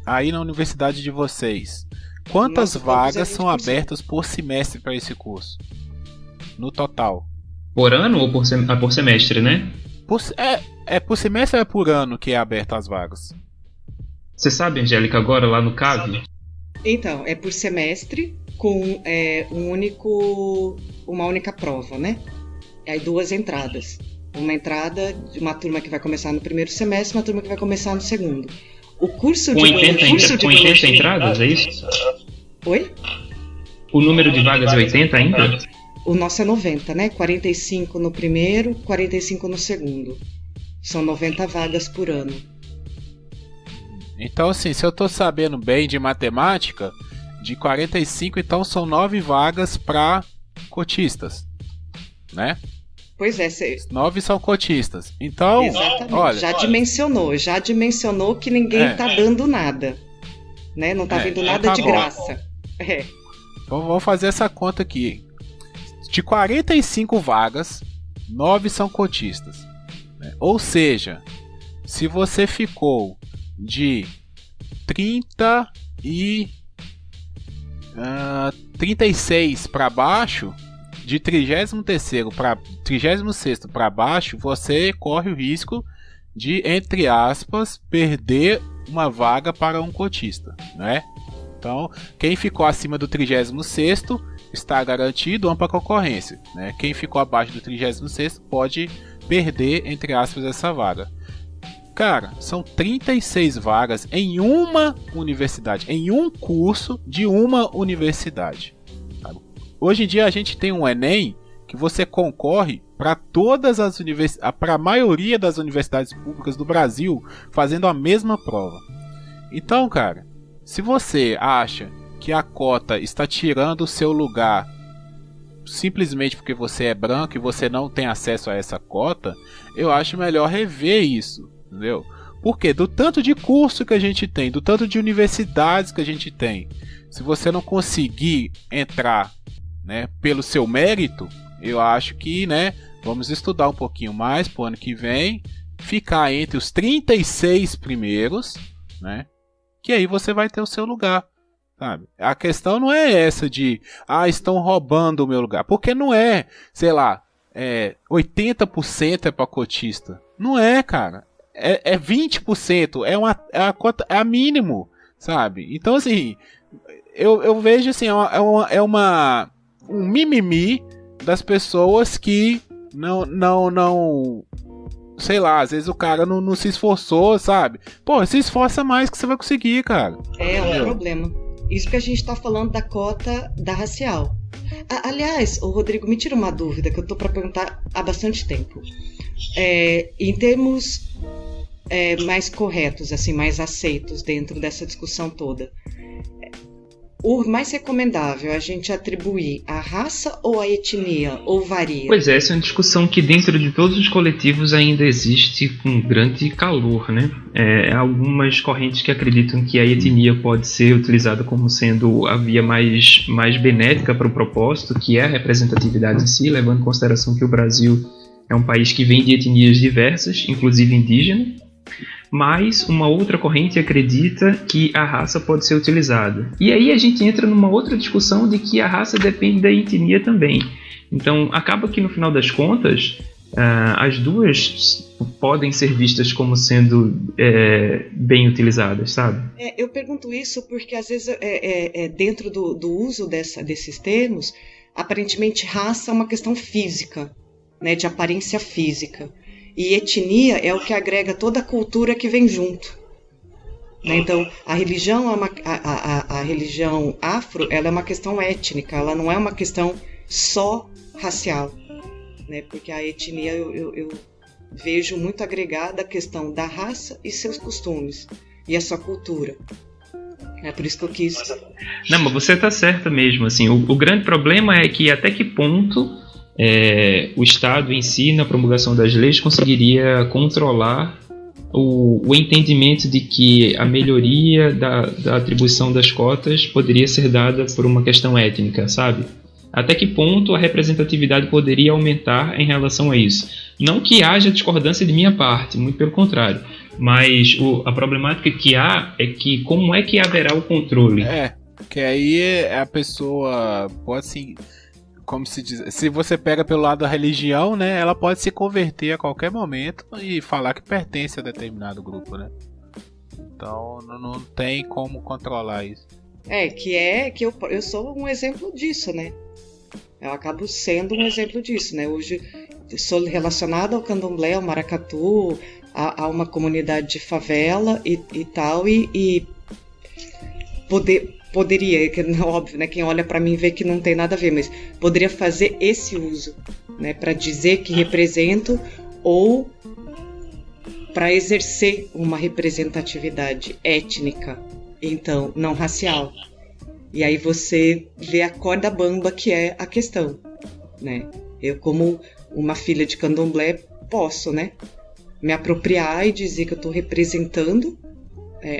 aí na universidade de vocês, quantas vagas são abertas por semestre para esse curso? No total? Por ano ou por semestre, né? Por semestre ou é por ano que é aberto as vagas? Você sabe, Angélica, agora lá no CAV? Então, é por semestre com uma única prova, né? Aí 2 entradas. Uma entrada de uma turma que vai começar no primeiro semestre, uma turma que vai começar no segundo. O curso de biologia... Com 80 entradas, é isso? Oi? O número de vagas é 80 ainda? O nosso é 90, né? 45 no primeiro, 45 no segundo. São 90 vagas por ano. Então, assim, se eu tô sabendo bem de matemática, de 45, então são 9 vagas para cotistas, né? Pois é. 9 são cotistas. Então, exatamente. Olha, já dimensionou que ninguém tá dando nada. Né? Não tá vendo nada de graça. Então vamos fazer essa conta aqui. De 45 vagas, 9 são cotistas. Né? Ou seja, se você ficou de 36 para baixo, de 33º para 36º para baixo, você corre o risco de, entre aspas, perder uma vaga para um cotista, né? Então, quem ficou acima do 36º está garantido ampla concorrência, né? Quem ficou abaixo do 36º pode perder, entre aspas, essa vaga. Cara, são 36 vagas em uma universidade, em um curso de uma universidade. Hoje em dia a gente tem um Enem que você concorre para todas as universidades, para a maioria das universidades públicas do Brasil, fazendo a mesma prova. Então, cara, se você acha que a cota está tirando o seu lugar simplesmente porque você é branco e você não tem acesso a essa cota, eu acho melhor rever isso, entendeu? Porque do tanto de curso que a gente tem, do tanto de universidades que a gente tem, se você não conseguir entrar, né, pelo seu mérito, eu acho que, né, vamos estudar um pouquinho mais pro ano que vem, ficar entre os 36 primeiros, né, que aí você vai ter o seu lugar, sabe? A questão não é essa de, estão roubando o meu lugar, porque não é, sei lá, 80% é para cotista, não é, cara, é 20%, é a cota, é a mínimo, sabe? Então, assim, eu vejo assim, um mimimi das pessoas que não, sei lá, às vezes o cara não se esforçou, sabe? Pô, se esforça mais que você vai conseguir, cara. É um problema. Isso que a gente tá falando da cota da racial. Aliás, o Rodrigo, me tira uma dúvida que eu tô para perguntar há bastante tempo. Em termos mais corretos, assim, mais aceitos dentro dessa discussão toda. o mais recomendável é a gente atribuir a raça ou a etnia, ou varia? Pois é, essa é uma discussão que dentro de todos os coletivos ainda existe com grande calor, né? Algumas correntes que acreditam que a etnia pode ser utilizada como sendo a via mais benéfica para o propósito, que é a representatividade em si, levando em consideração que o Brasil é um país que vem de etnias diversas, inclusive indígena. Mas uma outra corrente acredita que a raça pode ser utilizada. E aí a gente entra numa outra discussão de que a raça depende da etnia também. Então acaba que no final das contas as duas podem ser vistas como sendo bem utilizadas, sabe? Eu pergunto isso porque às vezes dentro do uso desses termos, aparentemente raça é uma questão física, né, de aparência física. E etnia é o que agrega toda a cultura que vem junto. Né? Então, a religião afro, ela é uma questão étnica, ela não é uma questão só racial. Né? Porque a etnia eu vejo muito agregada a questão da raça e seus costumes, e a sua cultura. É por isso que eu quis... Não, mas você está certa mesmo. Assim, o grande problema é que até que ponto... o Estado em si, na promulgação das leis, conseguiria controlar o entendimento de que a melhoria da atribuição das cotas poderia ser dada por uma questão étnica, sabe? Até que ponto a representatividade poderia aumentar em relação a isso? Não que haja discordância de minha parte, muito pelo contrário, mas a problemática que há é que como é que haverá o controle? Que aí a pessoa pode se... Como se diz, se você pega pelo lado da religião, né, ela pode se converter a qualquer momento e falar que pertence a determinado grupo, né? Então não tem como controlar isso. Que eu sou um exemplo disso, né? Eu acabo sendo um exemplo disso, né? Hoje eu sou relacionada ao candomblé, ao maracatu, a uma comunidade de favela e tal, e poderia, que não, óbvio, né? Quem olha para mim vê que não tem nada a ver, mas poderia fazer esse uso, né? Para dizer que represento ou para exercer uma representatividade étnica, então não racial. E aí você vê a corda bamba que é a questão, né? Eu, como uma filha de candomblé, posso, né, me apropriar e dizer que eu estou representando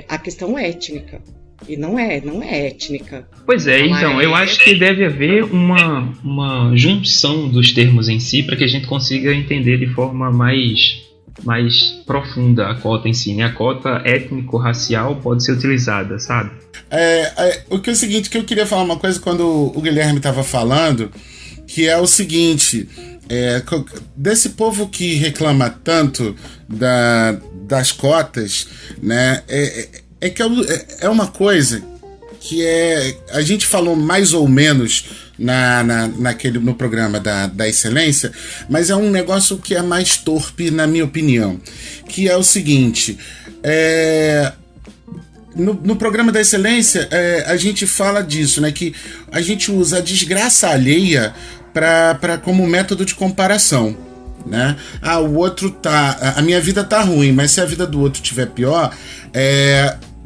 a questão étnica. E não é étnica. Pois é, então, eu acho que deve haver uma junção dos termos em si para que a gente consiga entender de forma mais profunda a cota em si, né? A cota étnico-racial pode ser utilizada, sabe? O que é o seguinte, que eu queria falar uma coisa quando o Guilherme estava falando, que é o seguinte, desse povo que reclama tanto das cotas, né? Que é uma coisa que a gente falou mais ou menos no programa da excelência, mas é um negócio que é mais torpe, na minha opinião, que é o seguinte, no programa da excelência a gente fala disso, né, que a gente usa a desgraça alheia como método de comparação, né? O outro a minha vida tá ruim, mas se a vida do outro tiver pior,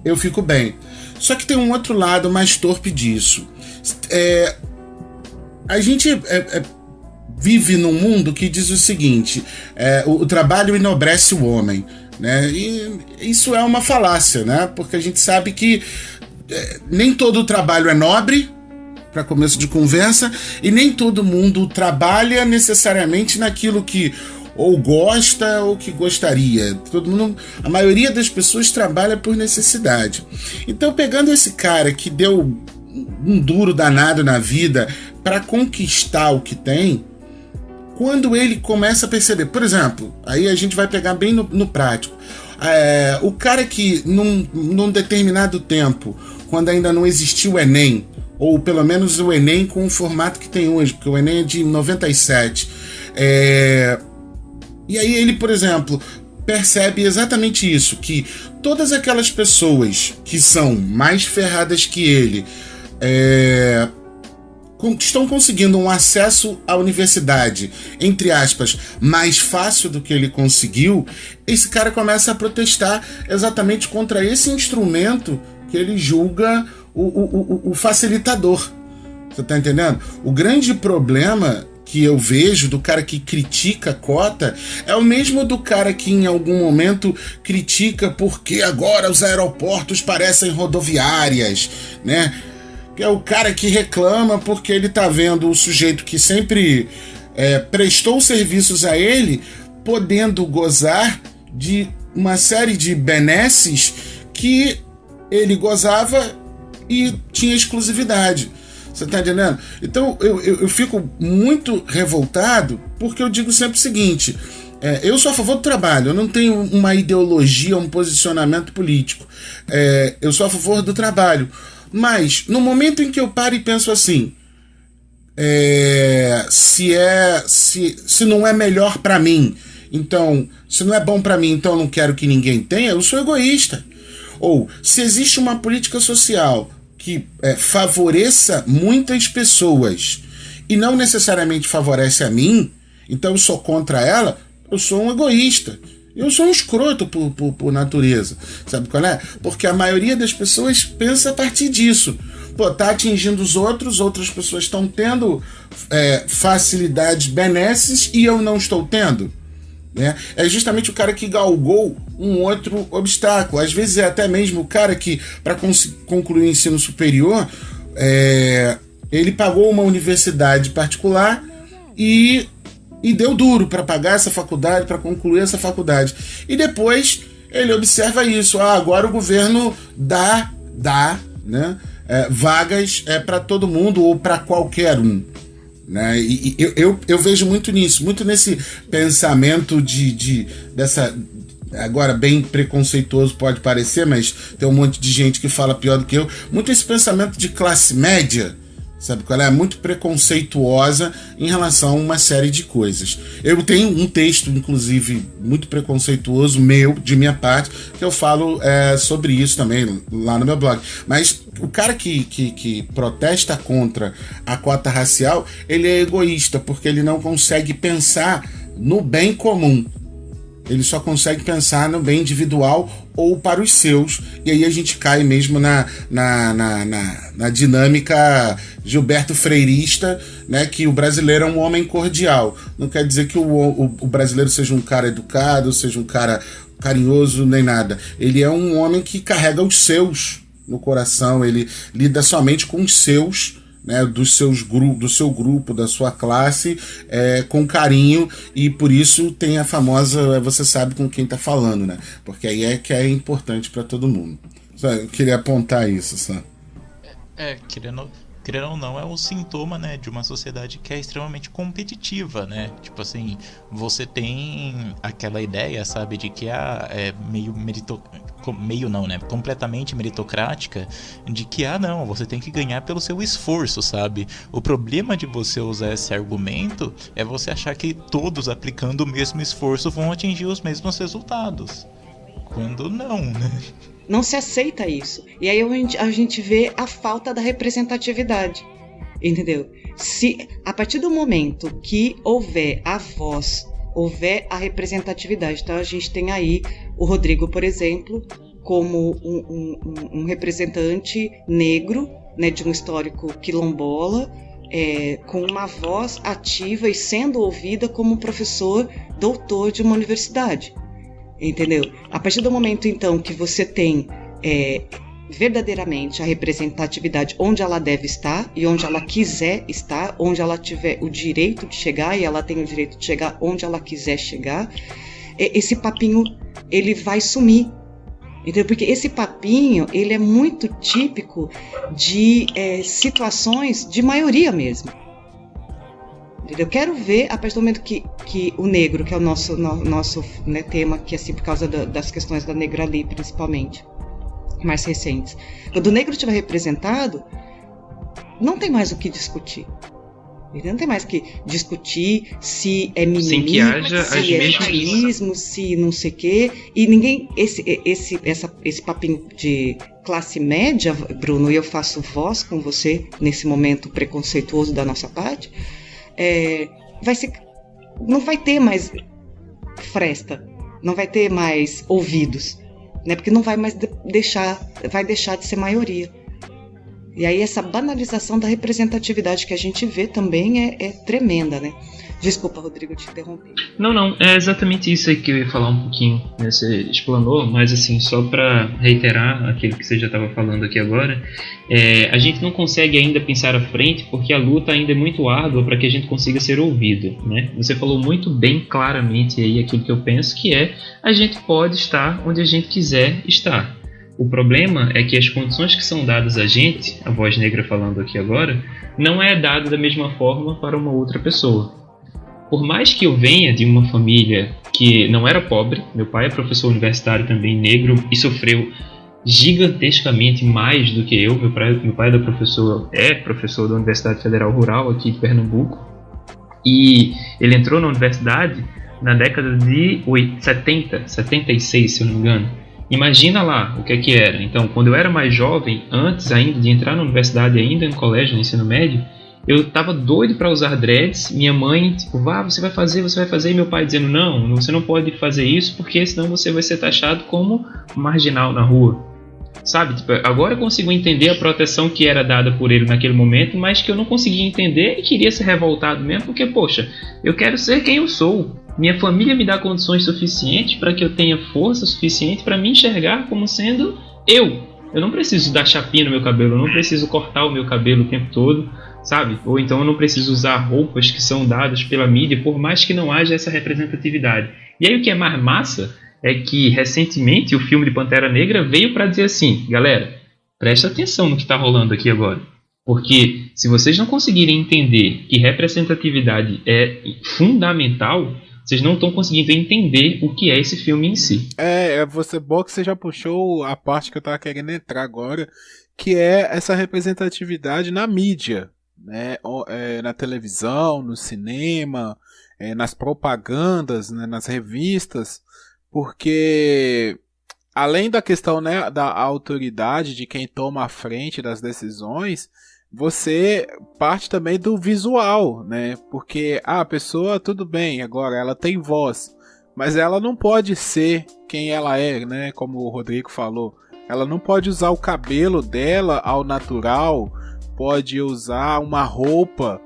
eu fico bem. Só que tem um outro lado mais torpe disso. A gente vive num mundo que diz o seguinte, o trabalho enobrece o homem, né? E isso é uma falácia, né? Porque a gente sabe que nem todo trabalho é nobre, para começo de conversa, e nem todo mundo trabalha necessariamente naquilo que ou gosta ou que gostaria. A maioria das pessoas trabalha por necessidade. Então, pegando esse cara que deu um duro danado na vida para conquistar o que tem, quando ele começa a perceber, por exemplo, aí a gente vai pegar bem no prático, o cara que num determinado tempo, quando ainda não existiu o Enem, ou pelo menos o Enem com o formato que tem hoje, porque o Enem é de 97, e aí ele, por exemplo, percebe exatamente isso, que todas aquelas pessoas que são mais ferradas que ele estão conseguindo um acesso à universidade, entre aspas, mais fácil do que ele conseguiu. Esse cara começa a protestar exatamente contra esse instrumento que ele julga o facilitador. Você tá entendendo? O grande problema que eu vejo do cara que critica a cota é o mesmo do cara que em algum momento critica porque agora os aeroportos parecem rodoviárias, né? Que é o cara que reclama porque ele tá vendo o sujeito que sempre prestou serviços a ele podendo gozar de uma série de benesses que ele gozava e tinha exclusividade. Você tá entendendo? Então eu fico muito revoltado porque eu digo sempre o seguinte: eu sou a favor do trabalho, eu não tenho uma ideologia, um posicionamento político. Eu sou a favor do trabalho. Mas no momento em que eu paro e penso assim, se não é melhor para mim, então, se não é bom para mim, então eu não quero que ninguém tenha, eu sou egoísta. Ou se existe uma política social que favoreça muitas pessoas e não necessariamente favorece a mim, então eu sou contra ela, eu sou um egoísta. Eu sou um escroto por natureza. Sabe qual é? Porque a maioria das pessoas pensa a partir disso. Pô, tá atingindo os outros, outras pessoas estão tendo facilidades, benesses, e eu não estou tendo. Né? É justamente o cara que galgou um outro obstáculo. Às vezes é até mesmo o cara que, para concluir o ensino superior, ele pagou uma universidade particular e deu duro para pagar essa faculdade, para concluir essa faculdade. E depois ele observa isso. Agora o governo dá né, vagas para todo mundo ou para qualquer um. Né? E eu vejo muito nisso, muito nesse pensamento dessa, agora bem preconceituoso pode parecer, mas tem um monte de gente que fala pior do que eu, muito esse pensamento de classe média, sabe qual é? Muito preconceituosa em relação a uma série de coisas. Eu tenho um texto, inclusive, muito preconceituoso de minha parte, que eu falo sobre isso também lá no meu blog. Mas o cara que protesta contra a cota racial, ele é egoísta, porque ele não consegue pensar no bem comum. Ele só consegue pensar no bem individual ou para os seus. E aí a gente cai mesmo na dinâmica Gilberto Freirista, né, que o brasileiro é um homem cordial. Não quer dizer que o brasileiro seja um cara educado, seja um cara carinhoso, nem nada. Ele é um homem que carrega os seus no coração, ele lida somente com os seus, né, do seu grupo, da sua classe, com carinho, e por isso tem a famosa você sabe com quem tá falando, né? Porque aí que é importante para todo mundo. Eu queria apontar isso, sabe? Querendo ou não, é um sintoma, né, de uma sociedade que é extremamente competitiva, né? Tipo assim, você tem aquela ideia, sabe, de que completamente meritocrática, de que não, você tem que ganhar pelo seu esforço, sabe? O problema de você usar esse argumento é você achar que todos aplicando o mesmo esforço vão atingir os mesmos resultados, quando não, né? Não se aceita isso. E aí a gente vê a falta da representatividade. Entendeu? Se a partir do momento que houver a voz, houver a representatividade, então a gente tem aí o Rodrigo, por exemplo, como um representante negro, né, de um histórico quilombola, com uma voz ativa e sendo ouvida como professor doutor de uma universidade. Entendeu? A partir do momento, então, que você tem verdadeiramente a representatividade onde ela deve estar e onde ela quiser estar, onde ela tiver o direito de chegar e ela tem o direito de chegar onde ela quiser chegar, esse papinho, ele vai sumir. Entendeu? Porque esse papinho, ele é muito típico de situações de maioria mesmo. Eu quero ver, a partir do momento que o negro, que é o nosso né, tema, que é assim por causa das questões da Negra ali, principalmente, mais recentes. Quando o negro estiver representado, não tem mais o que discutir. Não tem mais o que discutir se é mimimi, se é vitimismo, se não sei o quê. E ninguém, esse papinho de classe média, Bruno, e eu faço voz com você nesse momento preconceituoso da nossa parte, não vai ter mais fresta, não vai ter mais ouvidos, né? Porque não vai mais vai deixar de ser maioria. E aí essa banalização da representatividade que a gente vê também é tremenda, né? Desculpa, Rodrigo, eu te interrompi. Não, é exatamente isso aí que eu ia falar um pouquinho, né? Você explanou, mas assim, só para reiterar aquilo que você já estava falando aqui agora, a gente não consegue ainda pensar à frente porque a luta ainda é muito árdua para que a gente consiga ser ouvido, né? Você falou muito bem claramente aí aquilo que eu penso, que a gente pode estar onde a gente quiser estar. O problema é que as condições que são dadas a gente, a voz negra falando aqui agora, não é dada da mesma forma para uma outra pessoa. Por mais que eu venha de uma família que não era pobre, meu pai é professor universitário também negro e sofreu gigantescamente mais do que eu. Meu pai é professor da Universidade Federal Rural aqui de Pernambuco, e ele entrou na universidade na década de 76, se eu não me engano. Imagina lá o que era. Então, quando eu era mais jovem, antes ainda de entrar na universidade, ainda no colégio, no ensino médio, eu tava doido para usar dreads. Minha mãe, tipo, você vai fazer. E meu pai dizendo, não, você não pode fazer isso porque senão você vai ser taxado como marginal na rua. Sabe? Tipo, agora eu consigo entender a proteção que era dada por ele naquele momento, mas que eu não conseguia entender e queria ser revoltado mesmo, porque, poxa, eu quero ser quem eu sou. Minha família me dá condições suficientes para que eu tenha força suficiente para me enxergar como sendo eu. Eu não preciso dar chapinha no meu cabelo, eu não preciso cortar o meu cabelo o tempo todo, sabe? Ou então eu não preciso usar roupas que são dadas pela mídia, por mais que não haja essa representatividade. E aí o que é mais massa é que recentemente o filme de Pantera Negra veio para dizer assim, galera, presta atenção no que está rolando aqui agora. Porque se vocês não conseguirem entender que representatividade é fundamental, vocês não estão conseguindo entender o que é esse filme em si. Bom que você já puxou a parte que eu estava querendo entrar agora, que é essa representatividade na mídia, né? Na televisão, no cinema, nas propagandas, né? Nas revistas, porque além da questão, né, da autoridade de quem toma a frente das decisões, você parte também do visual, né? Porque a pessoa, tudo bem, agora ela tem voz, mas ela não pode ser quem ela é, né? Como o Rodrigo falou, ela não pode usar o cabelo dela ao natural, pode usar uma roupa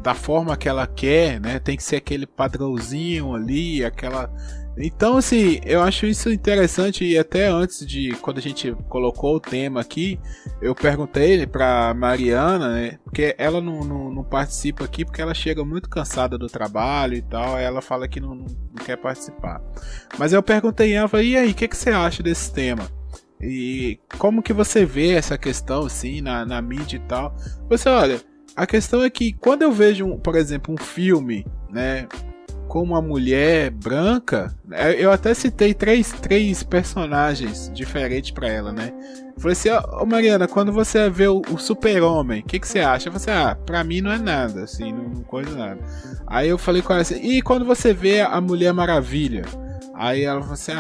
da forma que ela quer, né? Tem que ser aquele padrãozinho ali, aquela... Então, assim, eu acho isso interessante, e até antes de, quando a gente colocou o tema aqui, eu perguntei pra Mariana, né, porque ela não participa aqui porque ela chega muito cansada do trabalho e tal, aí ela fala que não quer participar. Mas eu perguntei a ela, falei, e aí, o que você acha desse tema? E como que você vê essa questão, assim, na mídia e tal? Você, olha, a questão é que quando eu vejo, por exemplo, um filme, né, com uma mulher branca, eu até citei três personagens diferentes pra ela, né? Eu falei assim, ó, Mariana, quando você vê o Super-Homem, o que você acha? Eu falei assim, pra mim não é nada, assim, não coisa nada. Aí eu falei com ela assim, e quando você vê a Mulher Maravilha? Aí ela falou assim,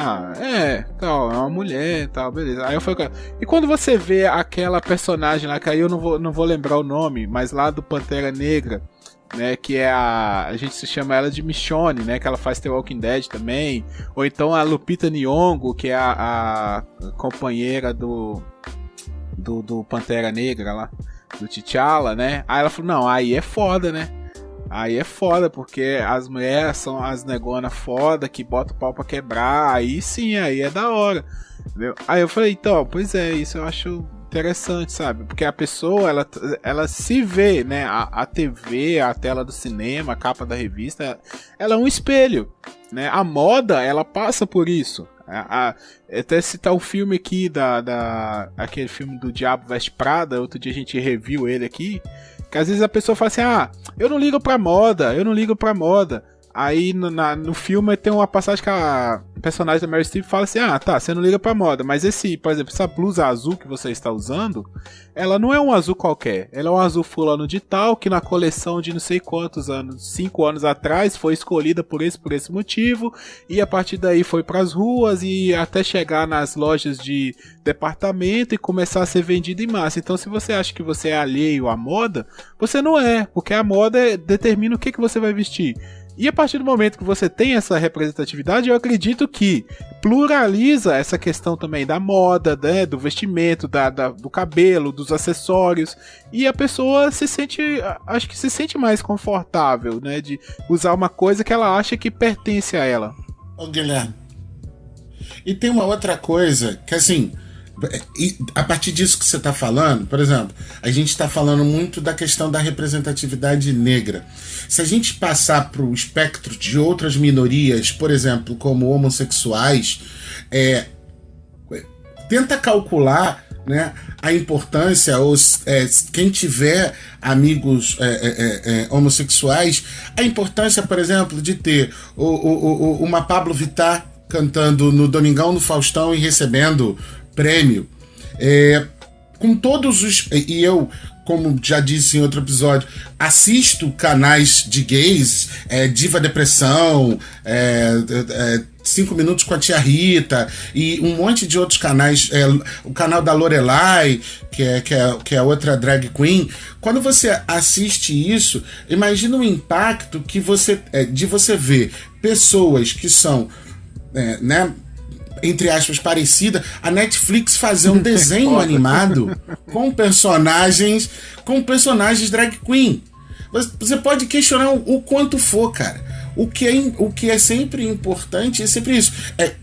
tal, é uma mulher, tal, beleza. Aí eu falei com ela, e quando você vê aquela personagem lá, que aí eu não vou lembrar o nome, mas lá do Pantera Negra, né, que é a gente se chama ela de Michonne, né, que ela faz The Walking Dead também, ou então a Lupita Nyong'o, que é a companheira do Pantera Negra lá, do T'Challa, né, aí ela falou, não, aí é foda, né, aí é foda, porque as mulheres são as negonas foda, que bota o pau pra quebrar, aí sim, aí é da hora, entendeu? Aí eu falei, então, pois é, isso eu acho interessante, sabe? Porque a pessoa, ela se vê, né? A TV, a tela do cinema, a capa da revista, ela é um espelho, né? A moda, ela passa por isso. Até citar o filme aqui, aquele filme do Diabo Veste Prada, outro dia a gente reviu ele aqui, que às vezes a pessoa fala assim, eu não ligo pra moda. Aí no filme tem uma passagem que a personagem da Meryl Streep fala assim, tá, você não liga pra moda, mas por exemplo, essa blusa azul que você está usando, ela não é um azul qualquer, ela é um azul fulano de tal, que na coleção de não sei quantos anos, 5 anos atrás, foi escolhida por esse motivo, e a partir daí foi pras ruas, e até chegar nas lojas de departamento e começar a ser vendida em massa. Então se você acha que você é alheio à moda, você não é, porque a moda determina o que você vai vestir. E a partir do momento que você tem essa representatividade, eu acredito que pluraliza essa questão também da moda, né, do vestimento, do cabelo, dos acessórios, e a pessoa acho que se sente mais confortável, né, de usar uma coisa que ela acha que pertence a ela. Ô, Guilherme, e tem uma outra coisa que, assim, a partir disso que você está falando, por exemplo, a gente está falando muito da questão da representatividade negra. Se a gente passar para o espectro de outras minorias, por exemplo, como homossexuais, tenta calcular, né, a importância, ou quem tiver amigos homossexuais, a importância, por exemplo, de ter uma Pablo Vittar cantando no Domingão, no Faustão e recebendo prêmio, com todos os... E eu, como já disse em outro episódio, assisto canais de gays, Diva Depressão, 5 Minutos com a Tia Rita, e um monte de outros canais, o canal da Lorelai, que é outra drag queen. Quando você assiste isso, imagina o impacto que de você ver pessoas que são, né, entre aspas, parecida, a Netflix fazer um desenho animado com personagens drag queen. Você pode questionar o quanto for, cara. O que é sempre importante é sempre isso.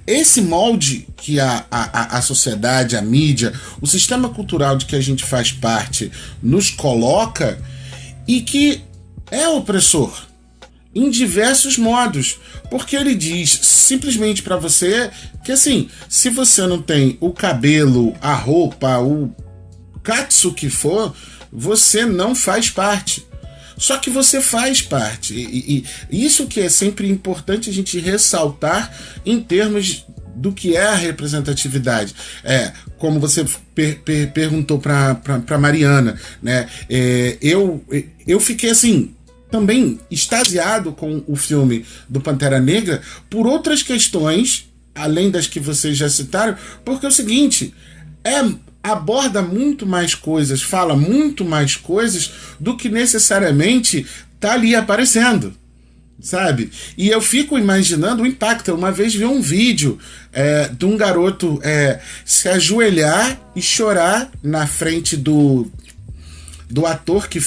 Esse molde que a sociedade, a mídia, o sistema cultural de que a gente faz parte nos coloca, e que é opressor em diversos modos, porque ele diz simplesmente pra você que, assim, se você não tem o cabelo, a roupa, o katsu que for, você não faz parte. Só que você faz parte, e isso que é sempre importante a gente ressaltar em termos do que é a representatividade. Como você perguntou pra Mariana, né? Eu fiquei assim, também extasiado com o filme do Pantera Negra por outras questões, além das que vocês já citaram, porque é o seguinte, aborda muito mais coisas, fala muito mais coisas do que necessariamente tá ali aparecendo, sabe? E eu fico imaginando o impacto. Uma vez vi um vídeo de um garoto se ajoelhar e chorar na frente do ator que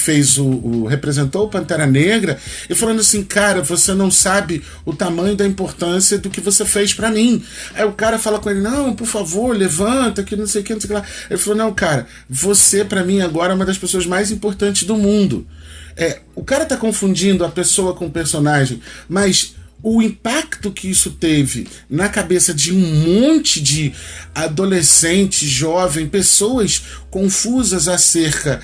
representou o Pantera Negra, e falando assim: cara, você não sabe o tamanho da importância do que você fez pra mim. Aí o cara fala com ele: não, por favor, levanta, que não sei o que, não sei o que lá. Ele falou: não, cara, você pra mim agora é uma das pessoas mais importantes do mundo. O cara tá confundindo a pessoa com o personagem, mas o impacto que isso teve na cabeça de um monte de adolescentes, jovens, pessoas confusas acerca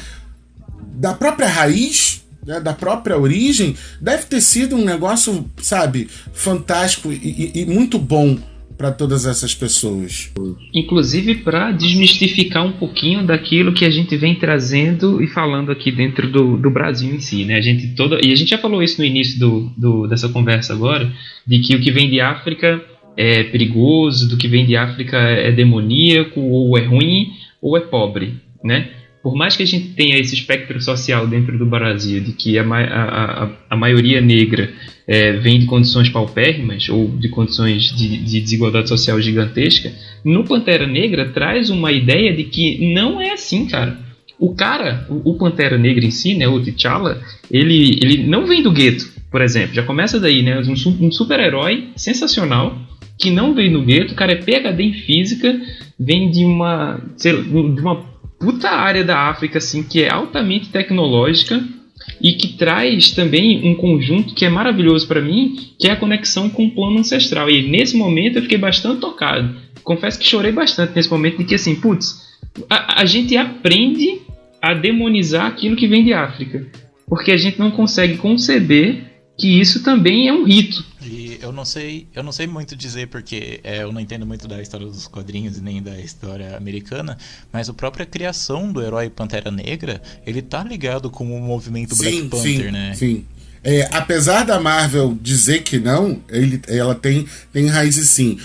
da própria raiz, né, da própria origem, deve ter sido um negócio, sabe, fantástico e muito bom para todas essas pessoas. Inclusive para desmistificar um pouquinho daquilo que a gente vem trazendo e falando aqui dentro do Brasil em si, né? A gente já falou isso no início dessa conversa agora, de que o que vem de África é perigoso, do que vem de África é demoníaco, ou é ruim, ou é pobre, né? Por mais que a gente tenha esse espectro social dentro do Brasil, de que a maioria negra vem de condições paupérrimas ou de condições de desigualdade social gigantesca, no Pantera Negra traz uma ideia de que não é assim, cara. O Pantera Negra em si, né, o T'Challa, ele não vem do gueto, por exemplo. Já começa daí, né? Um super-herói sensacional que não vem do gueto. O cara é PhD em física, vem de uma puta área da África, assim, que é altamente tecnológica e que traz também um conjunto que é maravilhoso para mim, que é a conexão com o plano ancestral. E nesse momento eu fiquei bastante tocado. Confesso que chorei bastante nesse momento, de que, assim, a gente aprende a demonizar aquilo que vem de África, porque a gente não consegue conceber que isso também é um rito. E eu não sei muito dizer, porque eu não entendo muito da história dos quadrinhos nem da história americana, mas a própria criação do herói Pantera Negra, ele tá ligado com o movimento Black Panther, né? Sim. Apesar da Marvel dizer que não, ela tem raízes sim.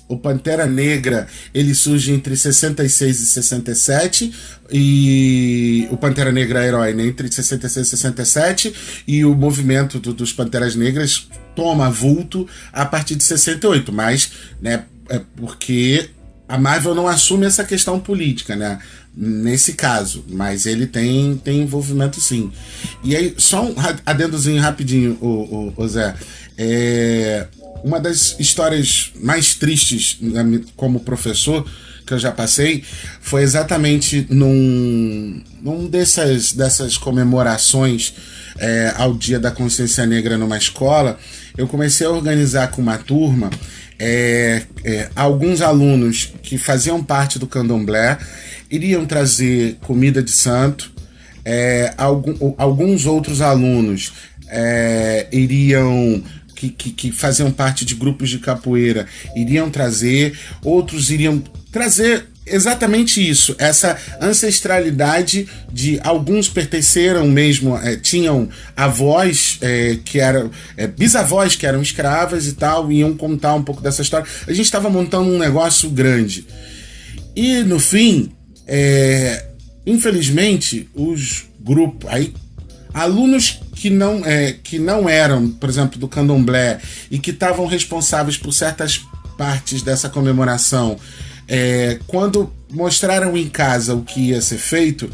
o Pantera Negra, ele surge entre 66 e 67, e o Pantera Negra Herói, né, entre 66 e 67, e o movimento dos Panteras Negras toma vulto a partir de 68, mas, né, é porque a Marvel não assume essa questão política, né, nesse caso, mas ele tem envolvimento sim. E aí, só um adendozinho rapidinho, o Zé, uma das histórias mais tristes como professor que eu já passei foi exatamente num dessas comemorações ao Dia da Consciência Negra numa escola. Eu comecei a organizar com uma turma alguns alunos que faziam parte do candomblé iriam trazer comida de santo, alguns outros alunos iriam que faziam parte de grupos de capoeira iriam trazer, outros iriam trazer exatamente isso, essa ancestralidade de alguns pertenceram mesmo, tinham avós que eram bisavós que eram escravas e tal, iam contar um pouco dessa história. A gente estava montando um negócio grande e no fim, infelizmente, os grupos aí, alunos que não eram, por exemplo, do candomblé e que estavam responsáveis por certas partes dessa comemoração, quando mostraram em casa o que ia ser feito,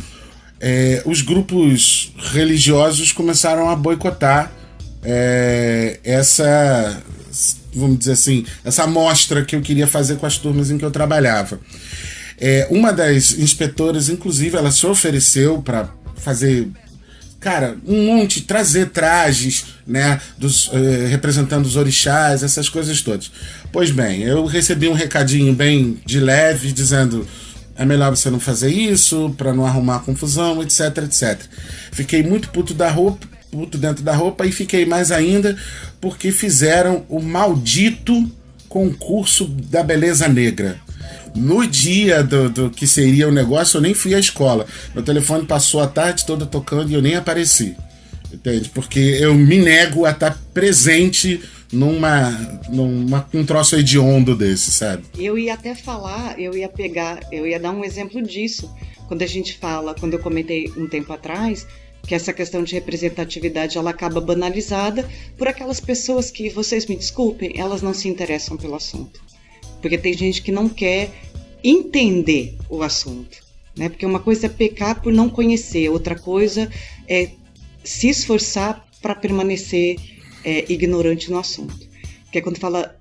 os grupos religiosos começaram a boicotar essa, vamos dizer assim, essa mostra que eu queria fazer com as turmas em que eu trabalhava. Uma das inspetoras, inclusive, ela se ofereceu para fazer, cara, um monte, trazer trajes, né, representando os orixás, essas coisas todas. Pois bem, eu recebi um recadinho bem de leve, dizendo: é melhor você não fazer isso, para não arrumar confusão, etc, etc. Fiquei muito puto dentro da roupa, e fiquei mais ainda porque fizeram o maldito concurso da beleza negra. No dia do que seria o negócio, eu nem fui à escola. Meu telefone passou a tarde toda tocando e eu nem apareci. Entende? Porque eu me nego a estar presente num troço hediondo desse, sabe? Eu ia até falar, eu ia dar um exemplo disso. Quando eu comentei um tempo atrás, que essa questão de representatividade ela acaba banalizada por aquelas pessoas que, vocês me desculpem, elas não se interessam pelo assunto. Porque tem gente que não quer entender o assunto, né? Porque uma coisa é pecar por não conhecer, outra coisa é se esforçar para permanecer ignorante no assunto. Porque quando fala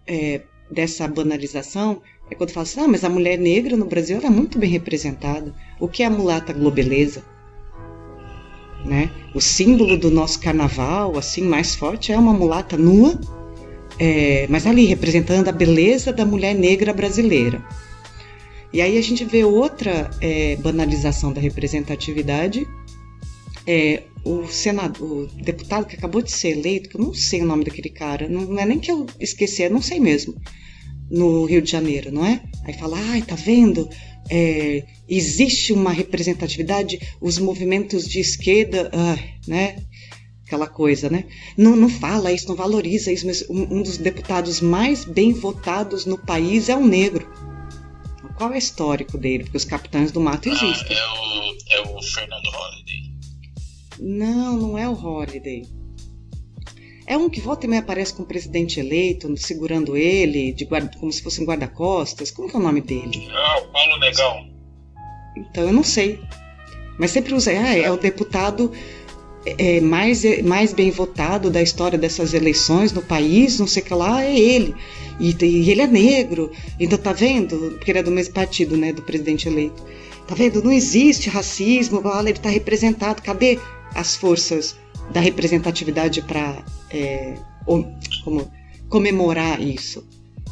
dessa banalização, é quando fala assim: mas a mulher negra no Brasil ela é muito bem representada. O que é a mulata globeleza? Né? O símbolo do nosso carnaval, assim, mais forte é uma mulata nua, mas ali representando a beleza da mulher negra brasileira. E aí a gente vê outra banalização da representatividade. O deputado que acabou de ser eleito, que eu não sei o nome daquele cara, não é nem que eu esqueci, eu não sei mesmo, no Rio de Janeiro, não é? Aí fala: tá vendo? Existe uma representatividade, os movimentos de esquerda, né? Aquela coisa, né? Não fala isso, não valoriza isso, mas um dos deputados mais bem votados no país é um negro. Qual é o histórico dele? Porque os capitães do mato existem. É o Fernando Holliday. Não é o Holliday. É um que volta e meia aparece com o presidente eleito, segurando ele, como se fosse um guarda-costas. Como que é o nome dele? O Paulo Negão. Então, eu não sei. Mas sempre usa, é o deputado mais bem votado da história dessas eleições no país, não sei o que lá, é ele. E ele é negro. Então, tá vendo? Porque ele é do mesmo partido, né, do presidente eleito. Tá vendo? Não existe racismo, ele tá representado. Cadê as forças da representatividade para comemorar isso?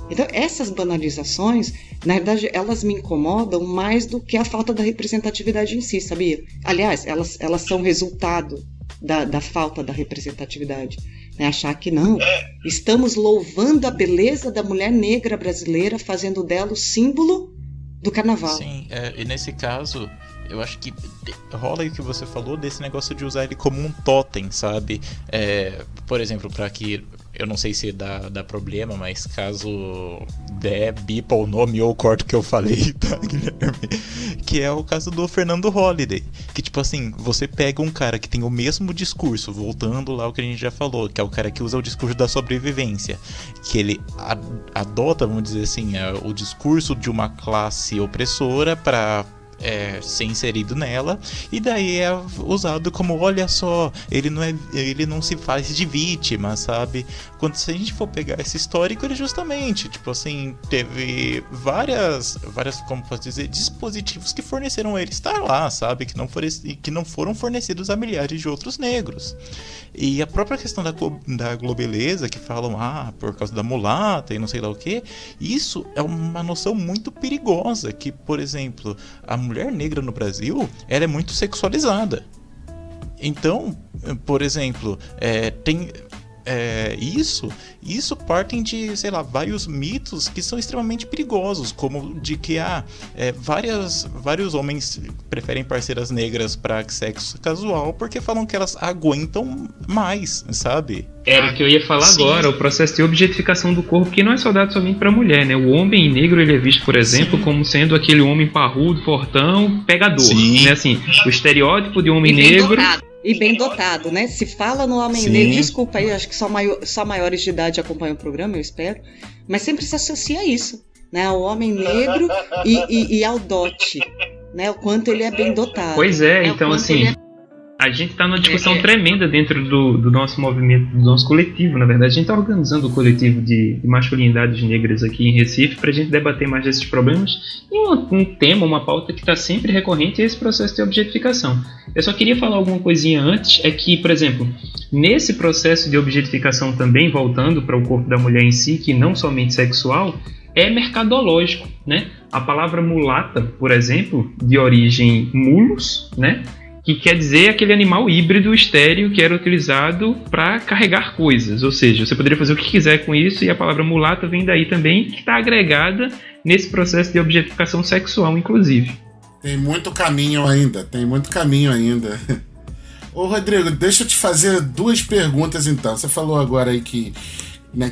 Então, essas banalizações, na verdade, elas me incomodam mais do que a falta da representatividade em si, sabia? Aliás, elas são resultado da falta da representatividade. Né? Achar que não, estamos louvando a beleza da mulher negra brasileira, fazendo dela o símbolo do carnaval. Sim, e nesse caso, eu acho que rola aí o que você falou desse negócio de usar ele como um totem, sabe? Por exemplo, para que eu não sei se dá problema, mas caso der, bipa o nome ou corto o que eu falei, tá, Guilherme? Que é o caso do Fernando Holliday. Que, tipo assim, você pega um cara que tem o mesmo discurso, voltando lá ao que a gente já falou, que é o cara que usa o discurso da sobrevivência, que ele adota, vamos dizer assim, o discurso de uma classe opressora para ser inserido nela, e daí é usado como, olha só, ele não se faz de vítima, sabe? Quando se a gente for pegar esse histórico, ele justamente, tipo assim, teve várias, como posso dizer, dispositivos que forneceram ele estar lá, sabe? Que não foram fornecidos a milhares de outros negros. E a própria questão da globeleza, que falam, por causa da mulata e não sei lá o que, isso é uma noção muito perigosa, que, por exemplo, a mulher negra no Brasil, ela é muito sexualizada. Então, por exemplo, isso partem de, sei lá, vários mitos que são extremamente perigosos, como de que vários homens preferem parceiras negras para sexo casual porque falam que elas aguentam mais, sabe? Era o que eu ia falar. Sim. Agora, o processo de objetificação do corpo, que não é só dado somente para a mulher, né? O homem negro, ele é visto, por exemplo, Sim. como sendo aquele homem parrudo, fortão, pegador. Sim. Né? Assim, o estereótipo de homem negro... E bem dotado, né? Se fala no homem negro, desculpa aí, acho que só maiores de idade acompanham o programa, eu espero, mas sempre se associa a isso, né? Ao homem negro e ao dote, né? O quanto ele é bem dotado. Pois é, então assim... A gente está numa discussão tremenda dentro do nosso movimento, do nosso coletivo, na verdade. A gente está organizando o coletivo de masculinidades negras aqui em Recife para a gente debater mais desses problemas. E um tema, uma pauta que está sempre recorrente é esse processo de objetificação. Eu só queria falar alguma coisinha antes, é que, por exemplo, nesse processo de objetificação também, voltando para o corpo da mulher em si, que não somente sexual, é mercadológico, né? A palavra mulata, por exemplo, de origem mulos, né? Que quer dizer aquele animal híbrido estéril que era utilizado para carregar coisas. Ou seja, você poderia fazer o que quiser com isso, e a palavra mulata vem daí também, que está agregada nesse processo de objetificação sexual, inclusive. Tem muito caminho ainda. Ô, Rodrigo, deixa eu te fazer 2 perguntas, então. Você falou agora aí que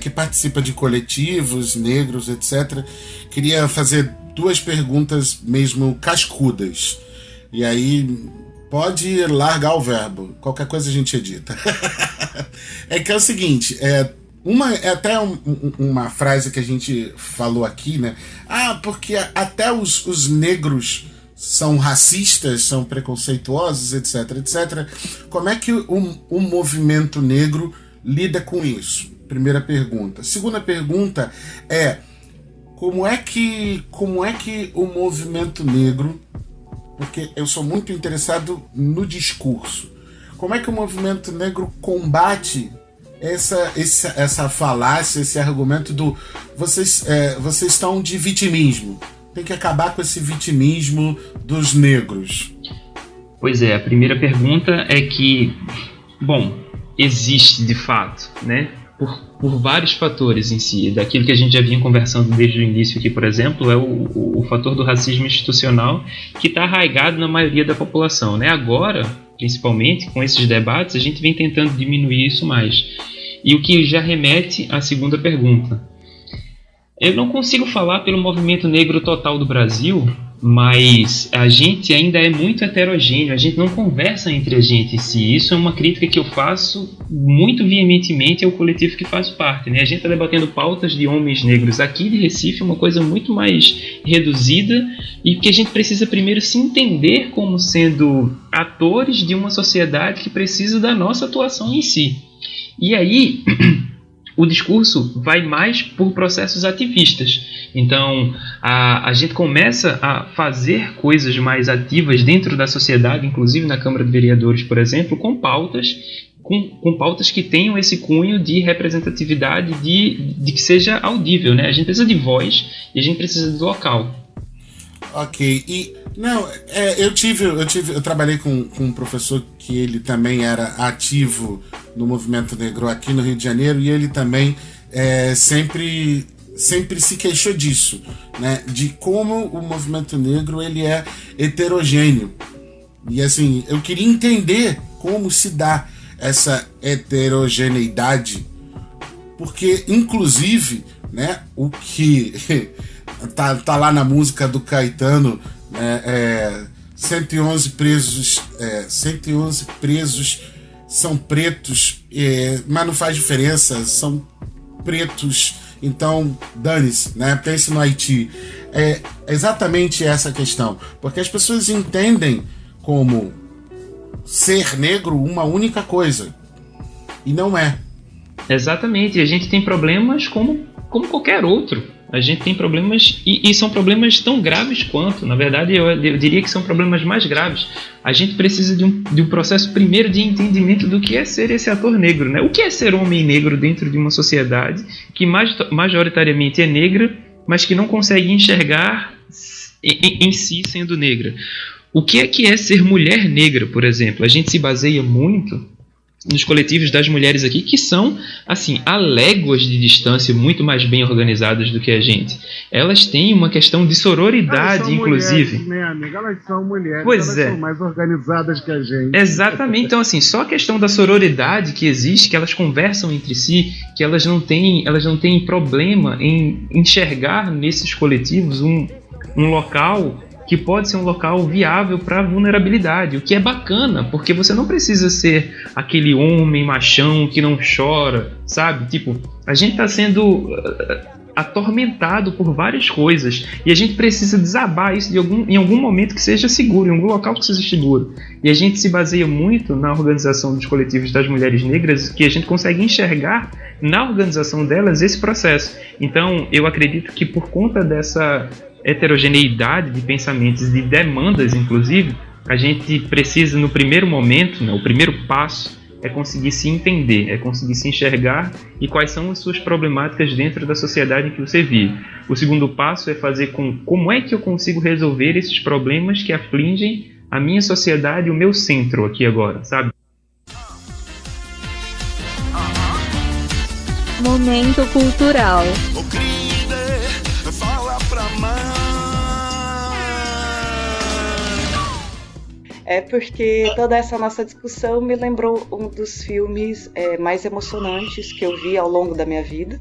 participa de coletivos negros, etc. Queria fazer 2 perguntas mesmo cascudas. E aí... pode largar o verbo. Qualquer coisa a gente edita. É que é o seguinte, até uma frase que a gente falou aqui, né? Porque até os negros são racistas, são preconceituosos, etc, etc. Como é que o movimento negro lida com isso? Primeira pergunta. Segunda pergunta é como é que o movimento negro, porque eu sou muito interessado no discurso, como é que o movimento negro combate essa falácia, esse argumento do vocês estão de vitimismo, tem que acabar com esse vitimismo dos negros? Pois é, a primeira pergunta é que, existe de fato, né? Por vários fatores em si. Daquilo que a gente já vinha conversando desde o início aqui, por exemplo, é o fator do racismo institucional, que está arraigado na maioria da população, né? Agora, principalmente, com esses debates, a gente vem tentando diminuir isso mais. E o que já remete à segunda pergunta. Eu não consigo falar pelo movimento negro total do Brasil, mas a gente ainda é muito heterogêneo, a gente não conversa entre a gente em si. Isso é uma crítica que eu faço muito veementemente ao coletivo que faz parte, né? A gente está debatendo pautas de homens negros aqui de Recife, uma coisa muito mais reduzida, e que a gente precisa primeiro se entender como sendo atores de uma sociedade que precisa da nossa atuação em si. E aí... o discurso vai mais por processos ativistas. Então, a gente começa a fazer coisas mais ativas dentro da sociedade, inclusive na Câmara de Vereadores, por exemplo, com pautas que tenham esse cunho de representatividade, de que seja audível, né? A gente precisa de voz e a gente precisa de local. Ok, eu trabalhei com um professor que ele também era ativo no movimento negro aqui no Rio de Janeiro, e ele também sempre se queixou disso, né? De como o movimento negro ele é heterogêneo. E assim, eu queria entender como se dá essa heterogeneidade, porque inclusive, né, o que tá lá na música do Caetano, 111 presos são pretos, mas não faz diferença, são pretos, então dane-se, né? Pense no Haiti. É exatamente essa questão, porque as pessoas entendem como ser negro uma única coisa, e não é. Exatamente, e a gente tem problemas como qualquer outro. A gente tem problemas, e são problemas tão graves quanto. Na verdade, eu diria que são problemas mais graves. A gente precisa de um processo primeiro de entendimento do que é ser esse ator negro, né? O que é ser um homem negro dentro de uma sociedade que majoritariamente é negra, mas que não consegue enxergar em si sendo negra. O que é ser mulher negra, por exemplo? A gente se baseia muito nos coletivos das mulheres aqui, que são, assim, a léguas de distância muito mais bem organizadas do que a gente. Elas têm uma questão de sororidade, inclusive. Mulheres, né, amiga? Elas são mulheres, pois elas são mais organizadas que a gente. Exatamente. Então, assim, só a questão da sororidade que existe, que elas conversam entre si, que elas não têm problema em enxergar nesses coletivos um local que pode ser um local viável para vulnerabilidade, o que é bacana, porque você não precisa ser aquele homem machão que não chora, sabe? Tipo, a gente está sendo atormentado por várias coisas e a gente precisa desabar isso em algum momento que seja seguro, em algum local que seja seguro. E a gente se baseia muito na organização dos coletivos das mulheres negras, que a gente consegue enxergar na organização delas esse processo. Então, eu acredito que por conta dessa heterogeneidade de pensamentos e de demandas, inclusive, a gente precisa, no primeiro momento, né, o primeiro passo é conseguir se entender, é conseguir se enxergar e quais são as suas problemáticas dentro da sociedade em que você vive. O segundo passo é fazer como é que eu consigo resolver esses problemas que afligem a minha sociedade, o meu centro aqui agora, sabe? Momento cultural. É porque toda essa nossa discussão me lembrou um dos filmes mais emocionantes que eu vi ao longo da minha vida,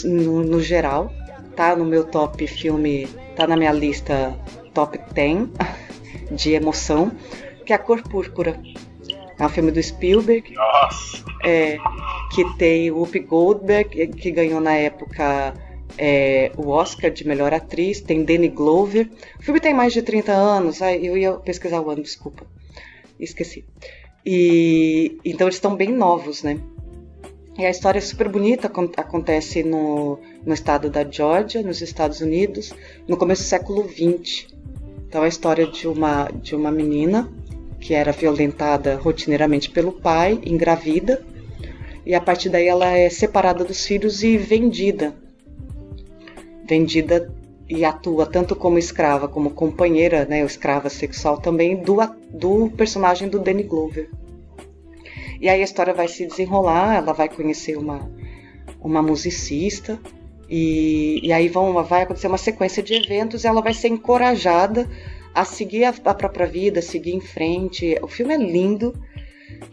no geral, tá no meu top filme, tá na minha lista top 10 de emoção, que é A Cor Púrpura. É um filme do Spielberg, que tem Whoopi Goldberg, que ganhou na época o Oscar de melhor atriz, tem Danny Glover. O filme tem mais de 30 anos, eu ia pesquisar o ano, desculpa, esqueci. E então eles estão bem novos, né? E a história é super bonita, acontece no estado da Geórgia, nos Estados Unidos, no começo do século XX. Então é a história de uma menina que era violentada rotineiramente pelo pai, engravida, e a partir daí ela é separada dos filhos e vendida e atua tanto como escrava, como companheira, né, ou escrava sexual também, do personagem do Danny Glover. E aí a história vai se desenrolar, ela vai conhecer uma musicista, e aí vai acontecer uma sequência de eventos, e ela vai ser encorajada a seguir a própria vida, seguir em frente. O filme é lindo,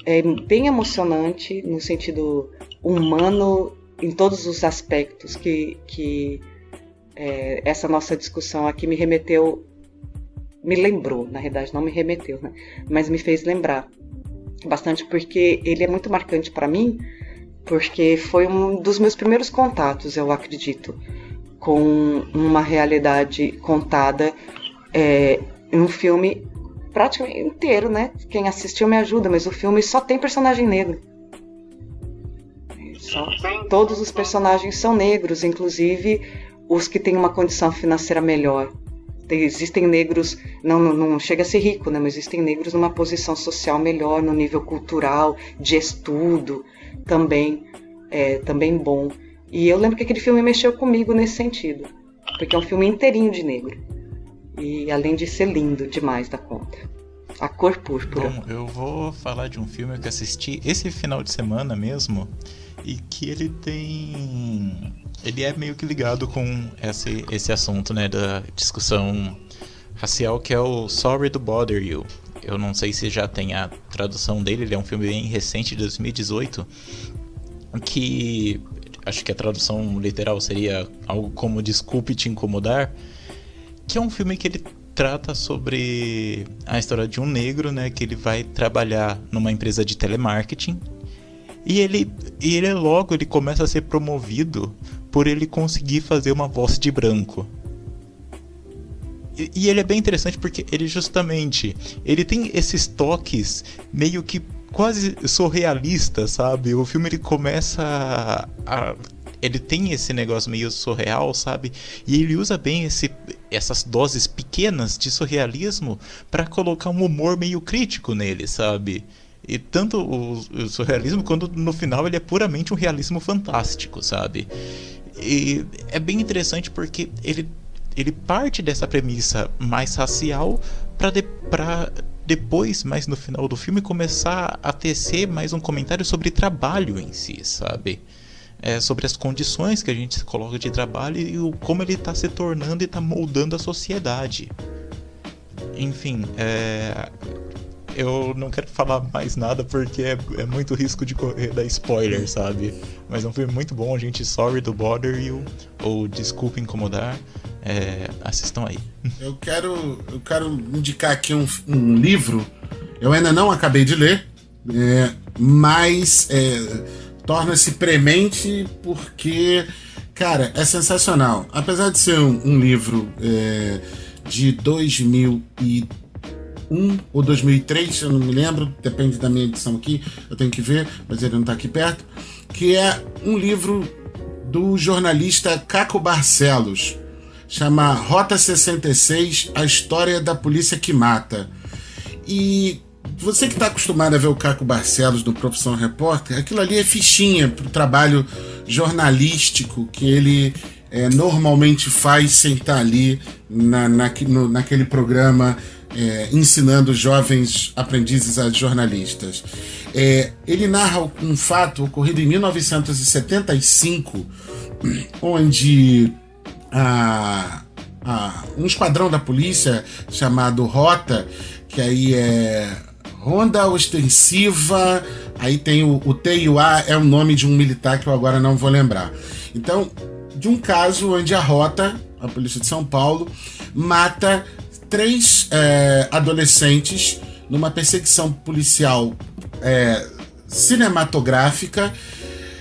é bem emocionante, no sentido humano, em todos os aspectos que essa nossa discussão aqui me lembrou, na realidade não me remeteu, né? Mas me fez lembrar bastante, porque ele é muito marcante para mim, porque foi um dos meus primeiros contatos, eu acredito, com uma realidade contada em um filme praticamente inteiro, né? Quem assistiu me ajuda, mas o filme só tem personagem negro. Todos os personagens são negros, inclusive os que têm uma condição financeira melhor. Existem negros, não chega a ser rico, né? Mas existem negros numa posição social melhor, no nível cultural, de estudo, também bom. E eu lembro que aquele filme mexeu comigo nesse sentido, porque é um filme inteirinho de negro. E além de ser lindo demais da conta. A Cor Púrpura. Bom, eu vou falar de um filme que assisti esse final de semana mesmo, e que ele é meio que ligado com esse assunto, né, da discussão racial, que é o Sorry to Bother You. Eu não sei se já tem a tradução dele, ele é um filme bem recente, de 2018, que acho que a tradução literal seria algo como Desculpe Te Incomodar, que é um filme que ele trata sobre a história de um negro, né, que ele vai trabalhar numa empresa de telemarketing e ele começa a ser promovido por ele conseguir fazer uma voz de branco. E ele é bem interessante porque ele tem esses toques meio que quase surrealistas, sabe? O filme ele começa ele tem esse negócio meio surreal, sabe? E ele usa bem essas doses pequenas de surrealismo para colocar um humor meio crítico nele, sabe? E tanto o surrealismo quanto no final ele é puramente um realismo fantástico, sabe? E é bem interessante porque ele parte dessa premissa mais racial para depois, mais no final do filme, começar a tecer mais um comentário sobre trabalho em si, sabe? Sobre as condições que a gente se coloca de trabalho e como ele está se tornando e está moldando a sociedade. Enfim, eu não quero falar mais nada porque é muito risco de dar spoiler, sabe? Mas é um filme muito bom, gente. Sorry to Bother You, ou Desculpe Incomodar. Assistam aí. Eu quero indicar aqui um livro. Eu ainda não acabei de ler, mas torna-se premente porque, cara, é sensacional. Apesar de ser um livro de 2001 ou 2003, eu não me lembro, depende da minha edição aqui, eu tenho que ver, mas ele não está aqui perto, que é um livro do jornalista Caco Barcelos, chama Rota 66, a história da polícia que mata. E você que está acostumado a ver o Caco Barcelos no Profissão Repórter, aquilo ali é fichinha para o trabalho jornalístico que ele normalmente faz sem estar ali naquele programa ensinando jovens aprendizes a jornalistas. Ele narra um fato ocorrido em 1975, onde um esquadrão da polícia chamado Rota, que aí é Ronda Ostensiva, aí tem o T e o A, é o nome de um militar que eu agora não vou lembrar. Então, de um caso onde a Rota, a polícia de São Paulo, mata 3 adolescentes numa perseguição policial cinematográfica.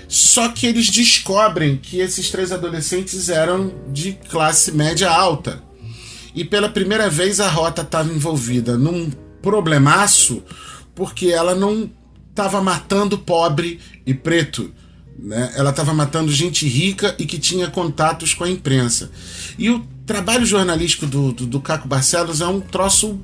Só que eles descobrem que esses 3 adolescentes eram de classe média alta. E pela primeira vez a Rota estava envolvida num problemaço porque ela não estava matando pobre e preto, né? Ela estava matando gente rica e que tinha contatos com a imprensa. E o trabalho jornalístico do Caco Barcelos é um troço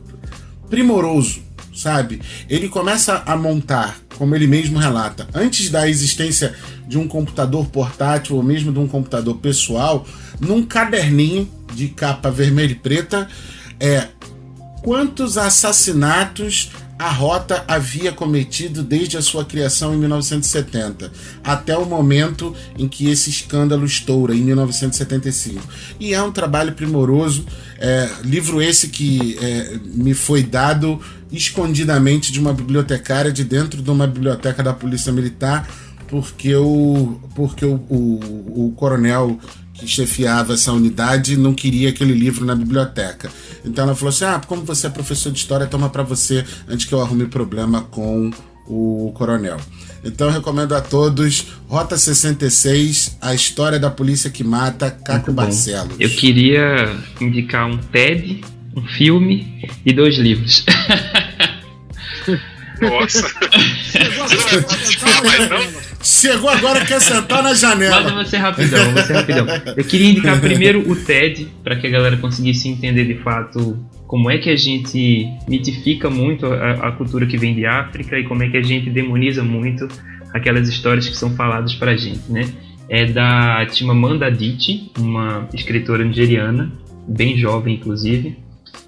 primoroso, sabe? Ele começa a montar, como ele mesmo relata, antes da existência de um computador portátil ou mesmo de um computador pessoal, num caderninho de capa vermelha e preta, quantos assassinatos a Rota havia cometido desde a sua criação em 1970, até o momento em que esse escândalo estoura, em 1975. E é um trabalho primoroso, livro esse que me foi dado escondidamente de uma bibliotecária de dentro de uma biblioteca da Polícia Militar, porque o coronel que chefiava essa unidade não queria aquele livro na biblioteca. Então ela falou assim: como você é professor de história, toma para você antes que eu arrume problema com o coronel. Então eu recomendo a todos Rota 66, a história da polícia que mata, Caco Barcelos. Eu queria indicar um TED, um filme e 2 livros. Nossa. Chegou agora, quer sentar na janela. Mas eu vou ser rapidão. Eu queria indicar primeiro o TED, para que a galera conseguisse entender de fato como é que a gente mitifica muito a cultura que vem de África e como é que a gente demoniza muito aquelas histórias que são faladas pra gente, né? É da Chimamanda Adichie, uma escritora nigeriana, bem jovem inclusive,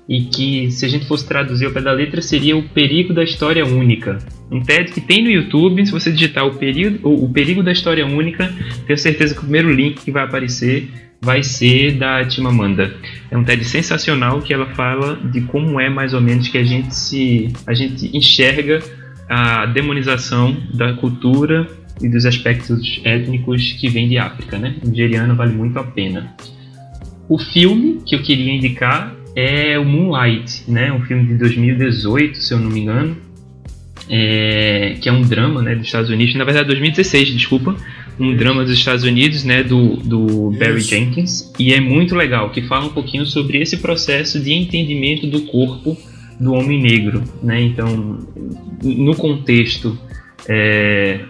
e que, se a gente fosse traduzir ao pé da letra, seria O Perigo da História Única. Um TED que tem no YouTube. Se você digitar o Perigo da História Única, tenho certeza que o primeiro link que vai aparecer vai ser da Chimamanda. É um TED sensacional que ela fala de como é mais ou menos que a gente enxerga a demonização da cultura e dos aspectos étnicos que vêm de África, né? Nigeriana vale muito a pena. O filme que eu queria indicar é o Moonlight, né? Um filme de 2018, se eu não me engano, que é um drama, né, dos Estados Unidos, na verdade 2016, desculpa, um drama dos Estados Unidos, né, do Barry Jenkins, e é muito legal, que fala um pouquinho sobre esse processo de entendimento do corpo do homem negro, né? Então, no contexto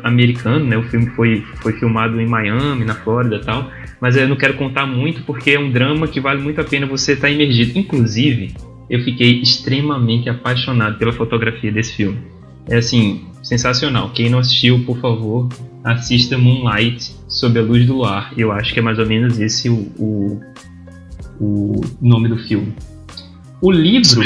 americano, né, o filme foi filmado em Miami, na Flórida e tal, mas eu não quero contar muito porque é um drama que vale muito a pena você estar imergido. Inclusive, eu fiquei extremamente apaixonado pela fotografia desse filme. É assim, sensacional. Quem não assistiu, por favor, assista Moonlight, Sob a Luz do Luar. Eu acho que é mais ou menos esse o nome do filme. O livro...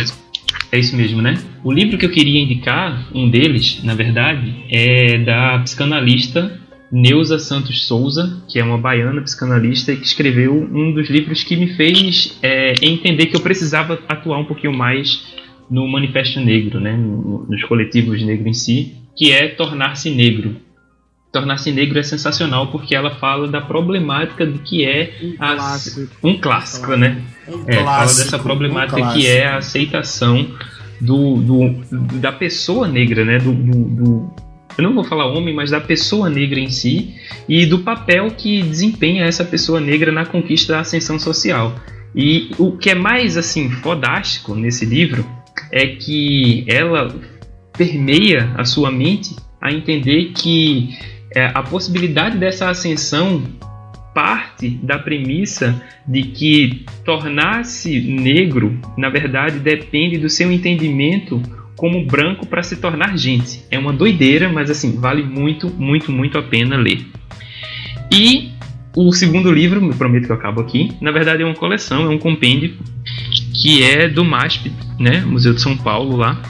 É isso mesmo, né? O livro que eu queria indicar, um deles, na verdade, é da psicanalista Neuza Santos Souza, que é uma baiana psicanalista que escreveu um dos livros que me fez entender que eu precisava atuar um pouquinho mais no Manifesto Negro, né? Nos coletivos negros em si, que é Tornar-se Negro. Tornar-se Negro é sensacional porque ela fala da problemática do que é um clássico, né? Fala dessa problemática que é a aceitação da pessoa negra, né? Eu não vou falar homem, mas da pessoa negra em si e do papel que desempenha essa pessoa negra na conquista da ascensão social. E o que é mais assim fodástico nesse livro é que ela permeia a sua mente a entender que a possibilidade dessa ascensão parte da premissa de que tornar-se negro, na verdade, depende do seu entendimento como branco para se tornar gente. É uma doideira, mas assim, vale muito, muito, muito a pena ler. E o segundo livro, me prometo que eu acabo aqui, na verdade é uma coleção, é um compêndio, que é do MASP, né, Museu de São Paulo lá,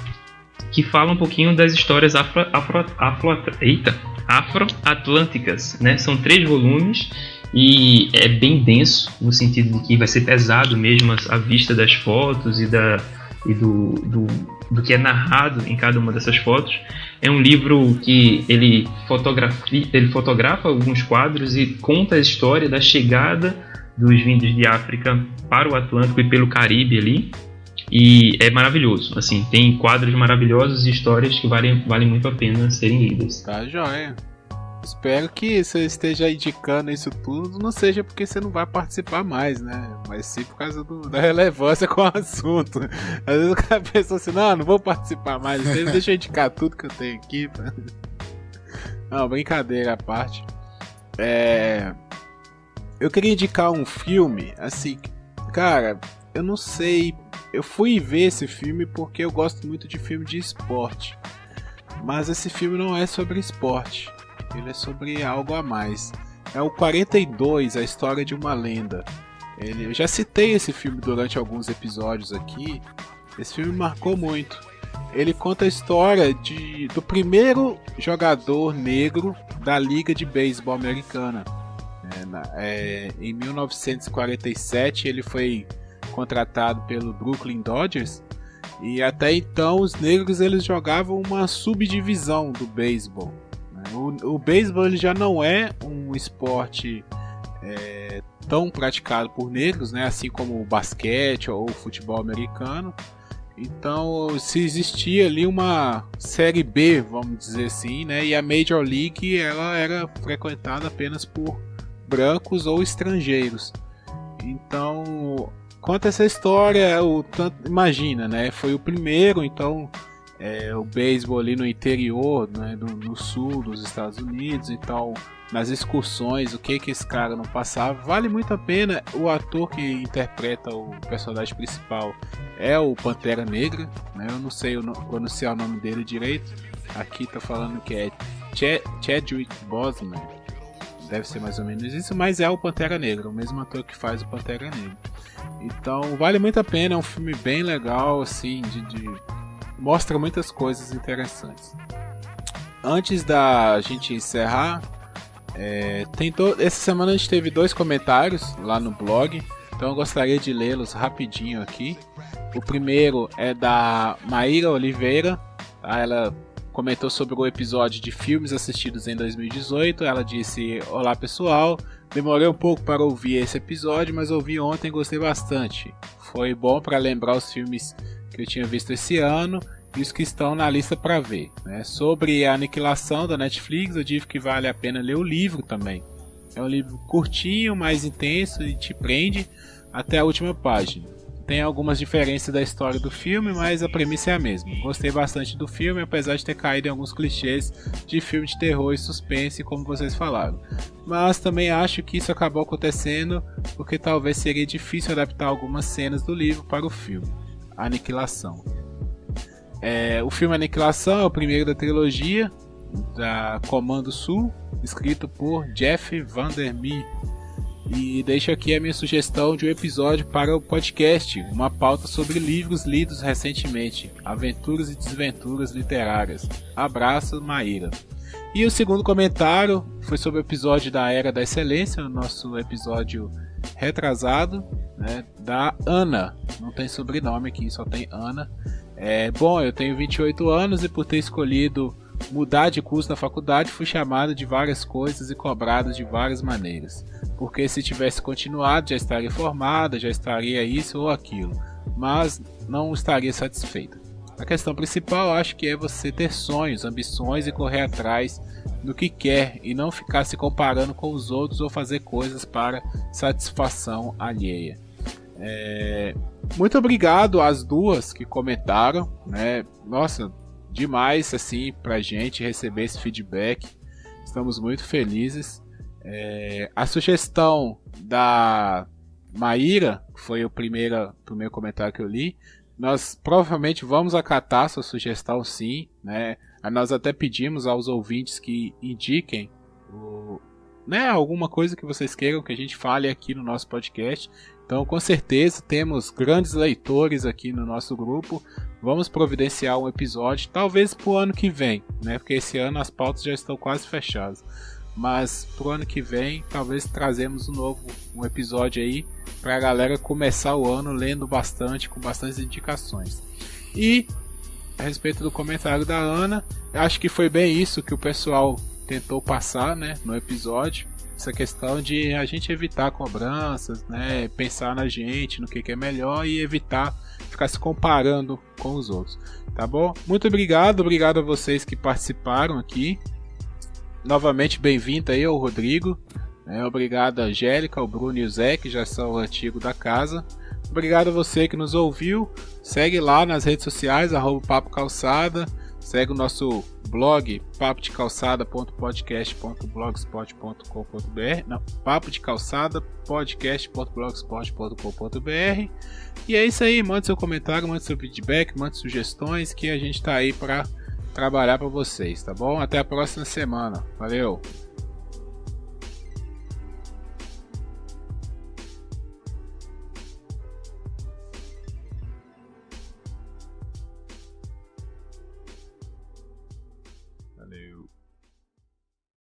que fala um pouquinho das histórias afro-atlânticas, né? São 3 volumes e é bem denso, no sentido de que vai ser pesado mesmo a vista das fotos e do que é narrado em cada uma dessas fotos. É um livro que ele fotografa alguns quadros e conta a história da chegada dos vindos de África para o Atlântico e pelo Caribe ali. E é maravilhoso, assim, tem quadros maravilhosos e histórias que valem muito a pena serem lidas. Tá joia. Espero que você esteja indicando isso tudo, não seja porque você não vai participar mais, né? Mas sim por causa da relevância com o assunto. Às vezes o cara pensa assim, não vou participar mais, deixa eu indicar tudo que eu tenho aqui. Não, brincadeira à parte. Eu queria indicar um filme, assim, cara, eu não sei... Eu fui ver esse filme porque eu gosto muito de filme de esporte. Mas esse filme não é sobre esporte. Ele é sobre algo a mais. É o 42, A História de uma Lenda. Eu já citei esse filme durante alguns episódios aqui. Esse filme marcou muito. Ele conta a história do primeiro jogador negro da Liga de Beisebol Americana. Em 1947 ele foi contratado pelo Brooklyn Dodgers e até então os negros eles jogavam uma subdivisão do beisebol. O beisebol ele já não é um esporte tão praticado por negros, né? Assim como o basquete ou o futebol americano. Então se existia ali uma série B, vamos dizer assim, né? E a Major League ela era frequentada apenas por brancos ou estrangeiros. Então conta essa história, imagina, né? Foi o primeiro, então o beisebol ali no interior, né? No sul dos Estados Unidos e tal, nas excursões, o que esse cara não passava. Vale muito a pena. O ator que interpreta o personagem principal é o Pantera Negra, né? Eu não sei pronunciar o nome dele direito. Aqui tá falando que é Chadwick Boseman. Deve ser mais ou menos isso, mas é o Pantera Negra, o mesmo ator que faz o Pantera Negra. Então vale muito a pena, é um filme bem legal, assim, mostra muitas coisas interessantes. Antes da gente encerrar, essa semana a gente teve 2 comentários lá no blog, então eu gostaria de lê-los rapidinho aqui. O primeiro é da Maíra Oliveira, tá? Ela comentou sobre o episódio de filmes assistidos em 2018. Ela disse: olá pessoal, demorei um pouco para ouvir esse episódio, mas ouvi ontem e gostei bastante. Foi bom para lembrar os filmes que eu tinha visto esse ano e os que estão na lista para ver, né? Sobre a Aniquilação da Netflix, eu digo que vale a pena ler o livro também. É um livro curtinho, mais intenso e te prende até a última página. Tem algumas diferenças da história do filme, mas a premissa é a mesma. Gostei bastante do filme, apesar de ter caído em alguns clichês de filme de terror e suspense, como vocês falaram. Mas também acho que isso acabou acontecendo porque talvez seria difícil adaptar algumas cenas do livro para o filme Aniquilação. O filme Aniquilação é o primeiro da trilogia da Comando Sul, escrito por Jeff Vandermeer. E deixo aqui a minha sugestão de um episódio para o podcast, uma pauta sobre livros lidos recentemente, aventuras e desventuras literárias. Abraço, Maíra. E o segundo comentário foi sobre o episódio da Era da Excelência, o nosso episódio retrasado, né, da Ana. Não tem sobrenome aqui, só tem Ana. Bom, eu tenho 28 anos e por ter escolhido mudar de curso na faculdade, fui chamado de várias coisas e cobrado de várias maneiras. Porque se tivesse continuado, já estaria formada, já estaria isso ou aquilo. Mas não estaria satisfeita. A questão principal, acho que é você ter sonhos, ambições e correr atrás do que quer e não ficar se comparando com os outros ou fazer coisas para satisfação alheia. Muito obrigado às duas que comentaram, né? Nossa, demais assim pra gente receber esse feedback. Estamos muito felizes. A sugestão da Maíra, que foi o primeiro comentário que eu li, nós provavelmente vamos acatar sua sugestão, sim, né? Nós até pedimos aos ouvintes que indiquem alguma coisa que vocês queiram que a gente fale aqui no nosso podcast. Então, com certeza, temos grandes leitores aqui no nosso grupo. Vamos providenciar um episódio, talvez para o ano que vem, né? Porque esse ano as pautas já estão quase fechadas. Mas para o ano que vem, talvez trazemos um episódio aí para a galera começar o ano lendo bastante, com bastantes indicações. E a respeito do comentário da Ana, acho que foi bem isso que o pessoal tentou passar, né, no episódio. Essa questão de a gente evitar cobranças, né, pensar na gente, no que é melhor e evitar ficar se comparando com os outros, tá bom? Muito obrigado a vocês que participaram aqui. Novamente bem-vindo aí ao Rodrigo, obrigado a Angélica, ao Bruno e o Zé, que já são antigos da casa. Obrigado a você que nos ouviu. Segue lá nas redes sociais, @Papo Calçada. Segue o nosso blog, papodecalçada.podcast.blogspot.com.br. Não, papodecalçada.podcast.blogspot.com.br. E é isso aí, mande seu comentário, mande seu feedback, mande sugestões, que a gente tá aí para trabalhar para vocês, tá bom? Até a próxima semana. Valeu!